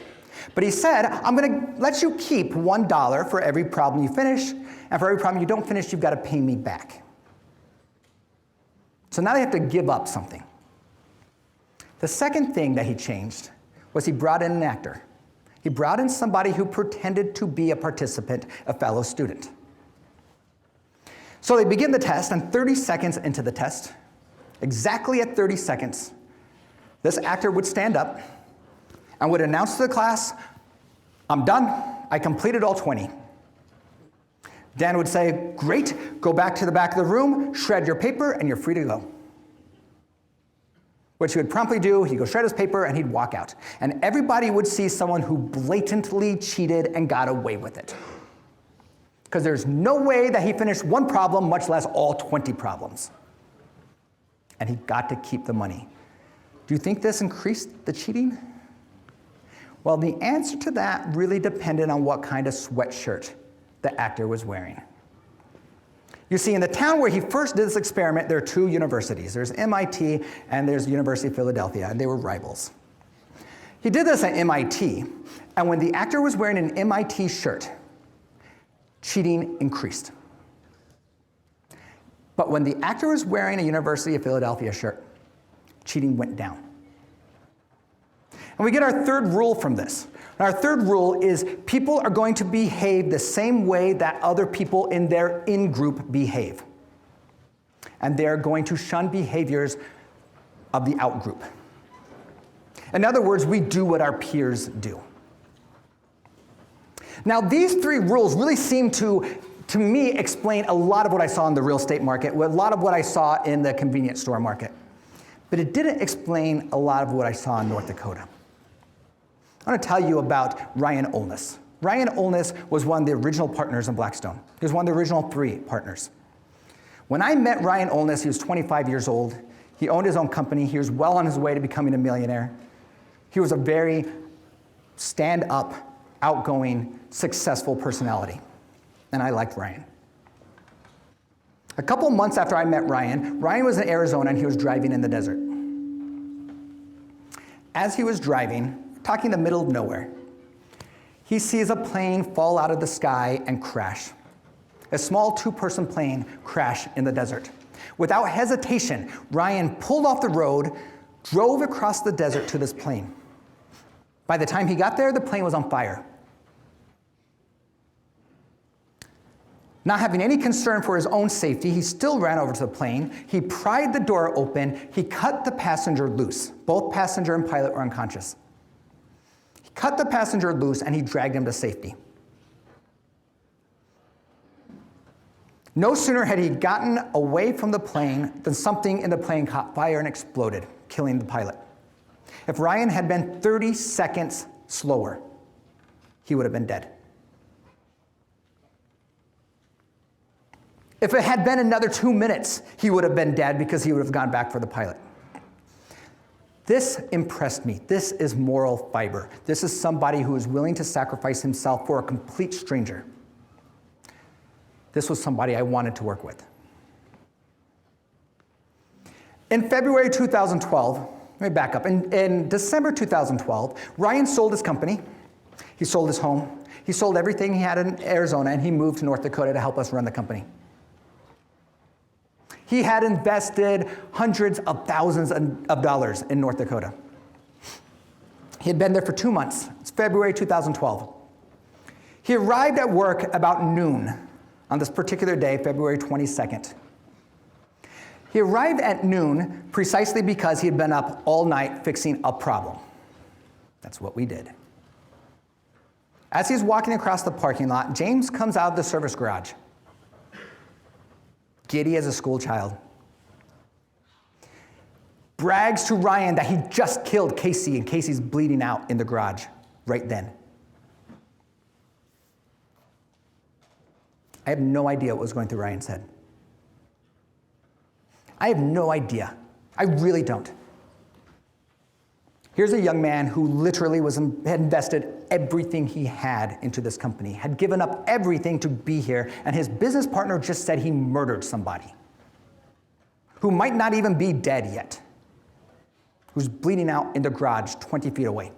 But he said, I'm going to let you keep $1 for every problem you finish, and for every problem you don't finish, you've got to pay me back. So now they have to give up something. The second thing that he changed was he brought in an actor. He brought in somebody who pretended to be a participant, a fellow student. So they begin the test, and 30 seconds into the test, exactly at 30 seconds, this actor would stand up and would announce to the class, I'm done, I completed all 20. Dan would say, great, go back to the back of the room, shred your paper, and you're free to go. Which he would promptly do, he'd go shred his paper, and he'd walk out. And everybody would see someone who blatantly cheated and got away with it. Because there's no way that he finished one problem, much less all 20 problems. And he got to keep the money. Do you think this increased the cheating? Well, the answer to that really depended on what kind of sweatshirt the actor was wearing. You see, in the town where he first did this experiment, there are 2 universities. There's MIT and there's the University of Philadelphia, and they were rivals. He did this at MIT, and when the actor was wearing an MIT shirt, cheating increased. But when the actor was wearing a University of Philadelphia shirt, cheating went down. And we get our third rule from this. And our third rule is people are going to behave the same way that other people in their in-group behave. And they're going to shun behaviors of the out-group. In other words, we do what our peers do. Now, these 3 rules really seem to me, explain a lot of what I saw in the real estate market, a lot of what I saw in the convenience store market. But it didn't explain a lot of what I saw in North Dakota. I want to tell you about Ryan Olness. Ryan Olness was one of the original partners in Blackstone. He was one of the original 3 partners. When I met Ryan Olness, he was 25 years old. He owned his own company. He was well on his way to becoming a millionaire. He was a very stand-up, outgoing, successful personality. And I liked Ryan. A couple months after I met Ryan, Ryan was in Arizona and he was driving in the desert. As he was driving, talking in the middle of nowhere, he sees a plane fall out of the sky and crash. A small 2-person plane crash in the desert. Without hesitation, Ryan pulled off the road, drove across the desert to this plane. By the time he got there, the plane was on fire. Not having any concern for his own safety, he still ran over to the plane. He pried the door open. He cut the passenger loose. Both passenger and pilot were unconscious. He cut the passenger loose and he dragged him to safety. No sooner had he gotten away from the plane than something in the plane caught fire and exploded, killing the pilot. If Ryan had been 30 seconds slower, he would have been dead. If it had been another 2 minutes, he would have been dead because he would have gone back for the pilot. This impressed me. This is moral fiber. This is somebody who is willing to sacrifice himself for a complete stranger. This was somebody I wanted to work with. In February 2012, let me back up. In December 2012, Ryan sold his company. He sold his home. He sold everything he had in Arizona, and he moved to North Dakota to help us run the company. He had invested hundreds of thousands of dollars in North Dakota. He had been there for 2 months. It's February 2012. He arrived at work about noon on this particular day, February 22nd. He arrived at noon precisely because he had been up all night fixing a problem. That's what we did. As he's walking across the parking lot, James comes out of the service garage, giddy as a school child. Brags to Ryan that he just killed Casey, and Casey's bleeding out in the garage right then. I have no idea what was going through Ryan's head. I have no idea. I really don't. Here's a young man who literally had invested everything he had into this company, had given up everything to be here, and his business partner just said he murdered somebody who might not even be dead yet, who's bleeding out in the garage 20 feet away.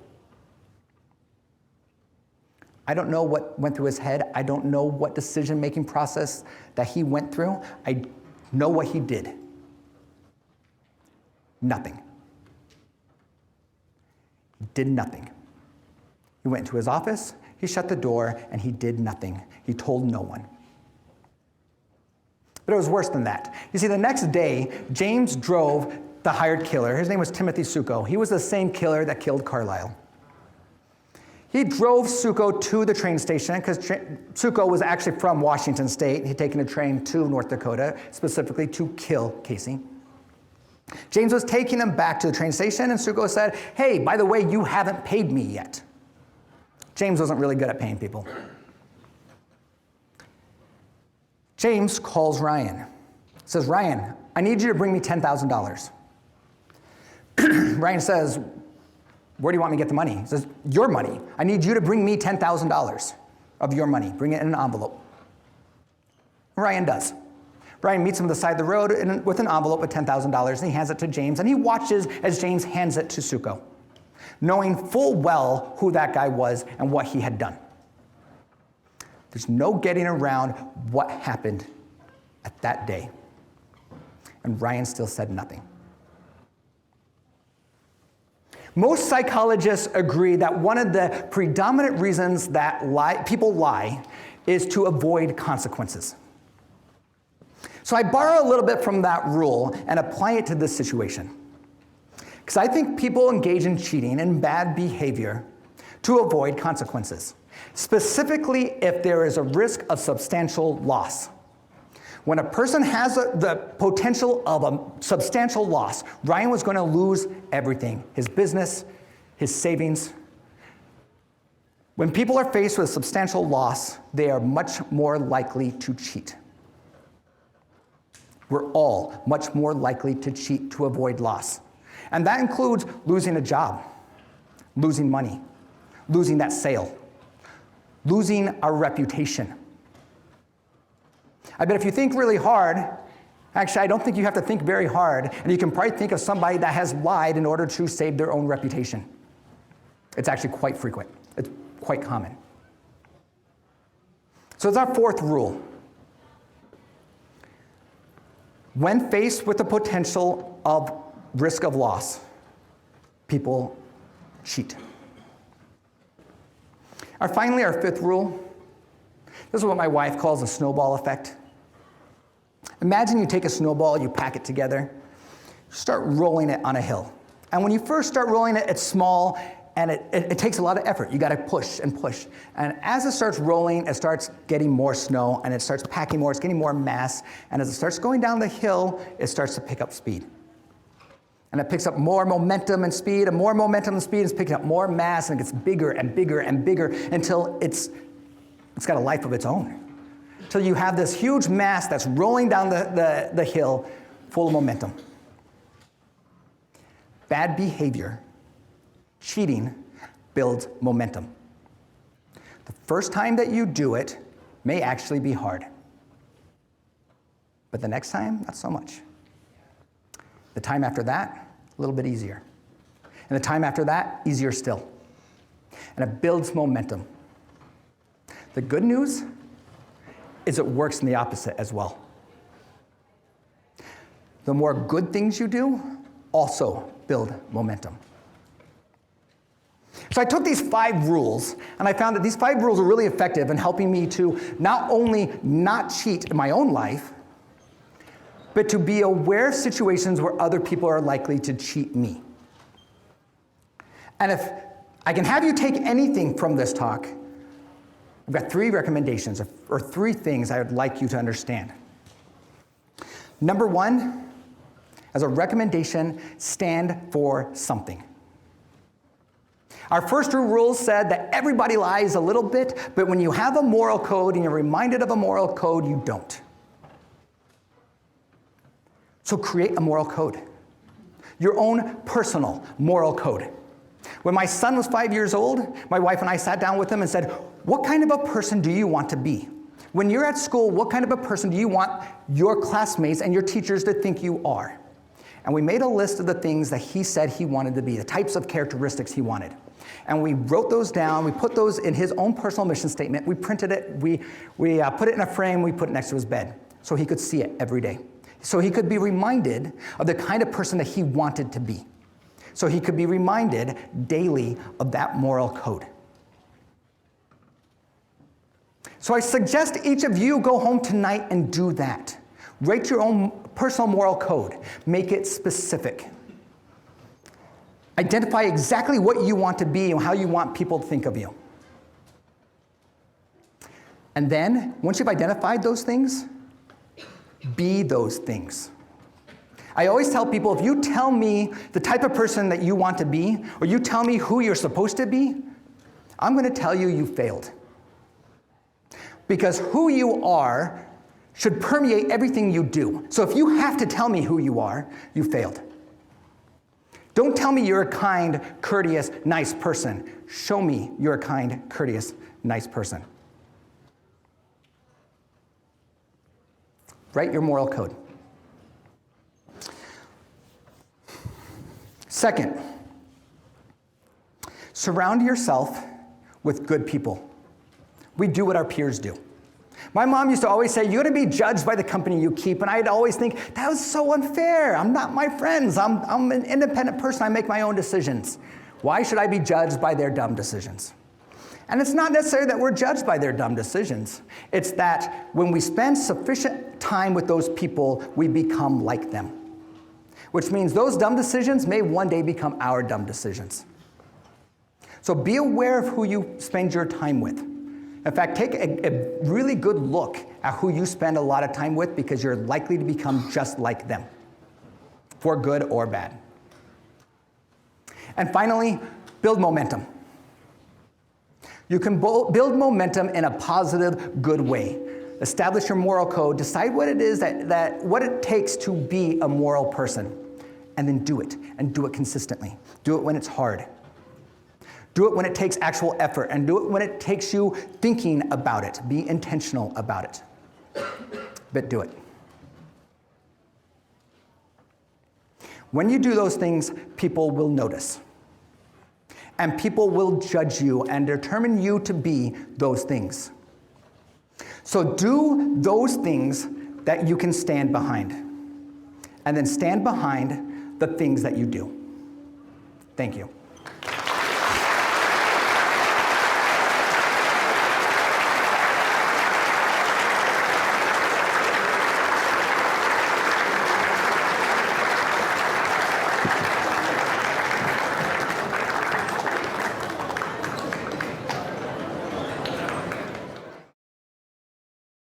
I don't know what went through his head. I don't know what decision-making process that he went through. I know what he did. Nothing. He did nothing. He went into his office, he shut the door, and he did nothing. He told no one. But it was worse than that. You see, the next day, James drove the hired killer. His name was Timothy Succo. He was the same killer that killed Carlisle. He drove Succo to the train station because Succo was actually from Washington State. He'd taken a train to North Dakota, specifically to kill Casey. James was taking him back to the train station, and Succo said, "Hey, by the way, you haven't paid me yet." James wasn't really good at paying people. James calls Ryan. Says, "Ryan, I need you to bring me $10,000. Ryan says, "Where do you want me to get the money?" He says, "Your money. I need you to bring me $10,000 of your money. Bring it in an envelope." Ryan does. Ryan meets him on the side of the road with an envelope with $10,000, and he hands it to James, and he watches as James hands it to Succo, knowing full well who that guy was and what he had done. There's no getting around what happened at that day. And Ryan still said nothing. Most psychologists agree that one of the predominant reasons that people lie is to avoid consequences. So I borrow a little bit from that rule and apply it to this situation. Because I think people engage in cheating and bad behavior to avoid consequences, specifically if there is a risk of substantial loss. When a person has the potential of a substantial loss, Ryan was going to lose everything, his business, his savings. When people are faced with substantial loss, they are much more likely to cheat. We're all much more likely to cheat to avoid loss. And that includes losing a job, losing money, losing that sale, losing our reputation. I bet if you think really hard, actually, I don't think you have to think very hard, and you can probably think of somebody that has lied in order to save their own reputation. It's actually quite frequent. It's quite common. So it's our fourth rule. When faced with the potential of risk of loss, people cheat. Finally, our fifth rule, This is what my wife calls a snowball effect. Imagine you take a snowball, you pack it together, start rolling it on a hill. And when you first start rolling it, it's small, and it takes a lot of effort. You gotta push and push. And as it starts rolling, it starts getting more snow, and it starts packing more, it's getting more mass, and as it starts going down the hill, it starts to pick up speed. And it picks up more momentum and speed, and more momentum and speed, it's picking up more mass, and it gets bigger and bigger and bigger until it's got a life of its own. Until you have this huge mass that's rolling down the hill full of momentum. Bad behavior, cheating, builds momentum. The first time that you do it may actually be hard. But the next time, not so much. The time after that, a little bit easier. And the time after that, easier still. And it builds momentum. The good news is it works in the opposite as well. The more good things you do also build momentum. So I took these 5 rules, and I found that these 5 rules are really effective in helping me to not only not cheat in my own life, but to be aware of situations where other people are likely to cheat me. And if I can have you take anything from this talk, I've got 3 recommendations, or 3 things I would like you to understand. Number 1, as a recommendation, stand for something. Our first 2 rules said that everybody lies a little bit, but when you have a moral code and you're reminded of a moral code, you don't. So create a moral code, your own personal moral code. When my son was 5 years old, my wife and I sat down with him and said, what kind of a person do you want to be? When you're at school, what kind of a person do you want your classmates and your teachers to think you are? And we made a list of the things that he said he wanted to be, the types of characteristics he wanted. And we wrote those down, we put those in his own personal mission statement, we printed it, we put it in a frame, we put it next to his bed so he could see it every day. So he could be reminded of the kind of person that he wanted to be. So he could be reminded daily of that moral code. So I suggest each of you go home tonight and do that. Write your own personal moral code. Make it specific. Identify exactly what you want to be and how you want people to think of you. And then, once you've identified those things, be those things. I always tell people, if you tell me the type of person that you want to be, or you tell me who you're supposed to be, I'm going to tell you you failed. Because who you are should permeate everything you do. So if you have to tell me who you are, you failed. Don't tell me you're a kind, courteous, nice person. Show me you're a kind, courteous, nice person. Write your moral code. Second, surround yourself with good people. We do what our peers do. My mom used to always say, you're going to be judged by the company you keep. And I'd always think, that was so unfair. I'm not my friends. I'm an independent person. I make my own decisions. Why should I be judged by their dumb decisions? And it's not necessarily that we're judged by their dumb decisions. It's that when we spend sufficient time with those people, we become like them. Which means those dumb decisions may one day become our dumb decisions. So be aware of who you spend your time with. In fact, take a really good look at who you spend a lot of time with, because you're likely to become just like them, for good or bad. And finally, build momentum. You can build momentum in a positive, good way. Establish your moral code. Decide what it is what it takes to be a moral person. And then do it, and do it consistently. Do it when it's hard. Do it when it takes actual effort, and do it when it takes you thinking about it. Be intentional about it. But do it. When you do those things, people will notice. And people will judge you and determine you to be those things. So do those things that you can stand behind. And then stand behind the things that you do. Thank you.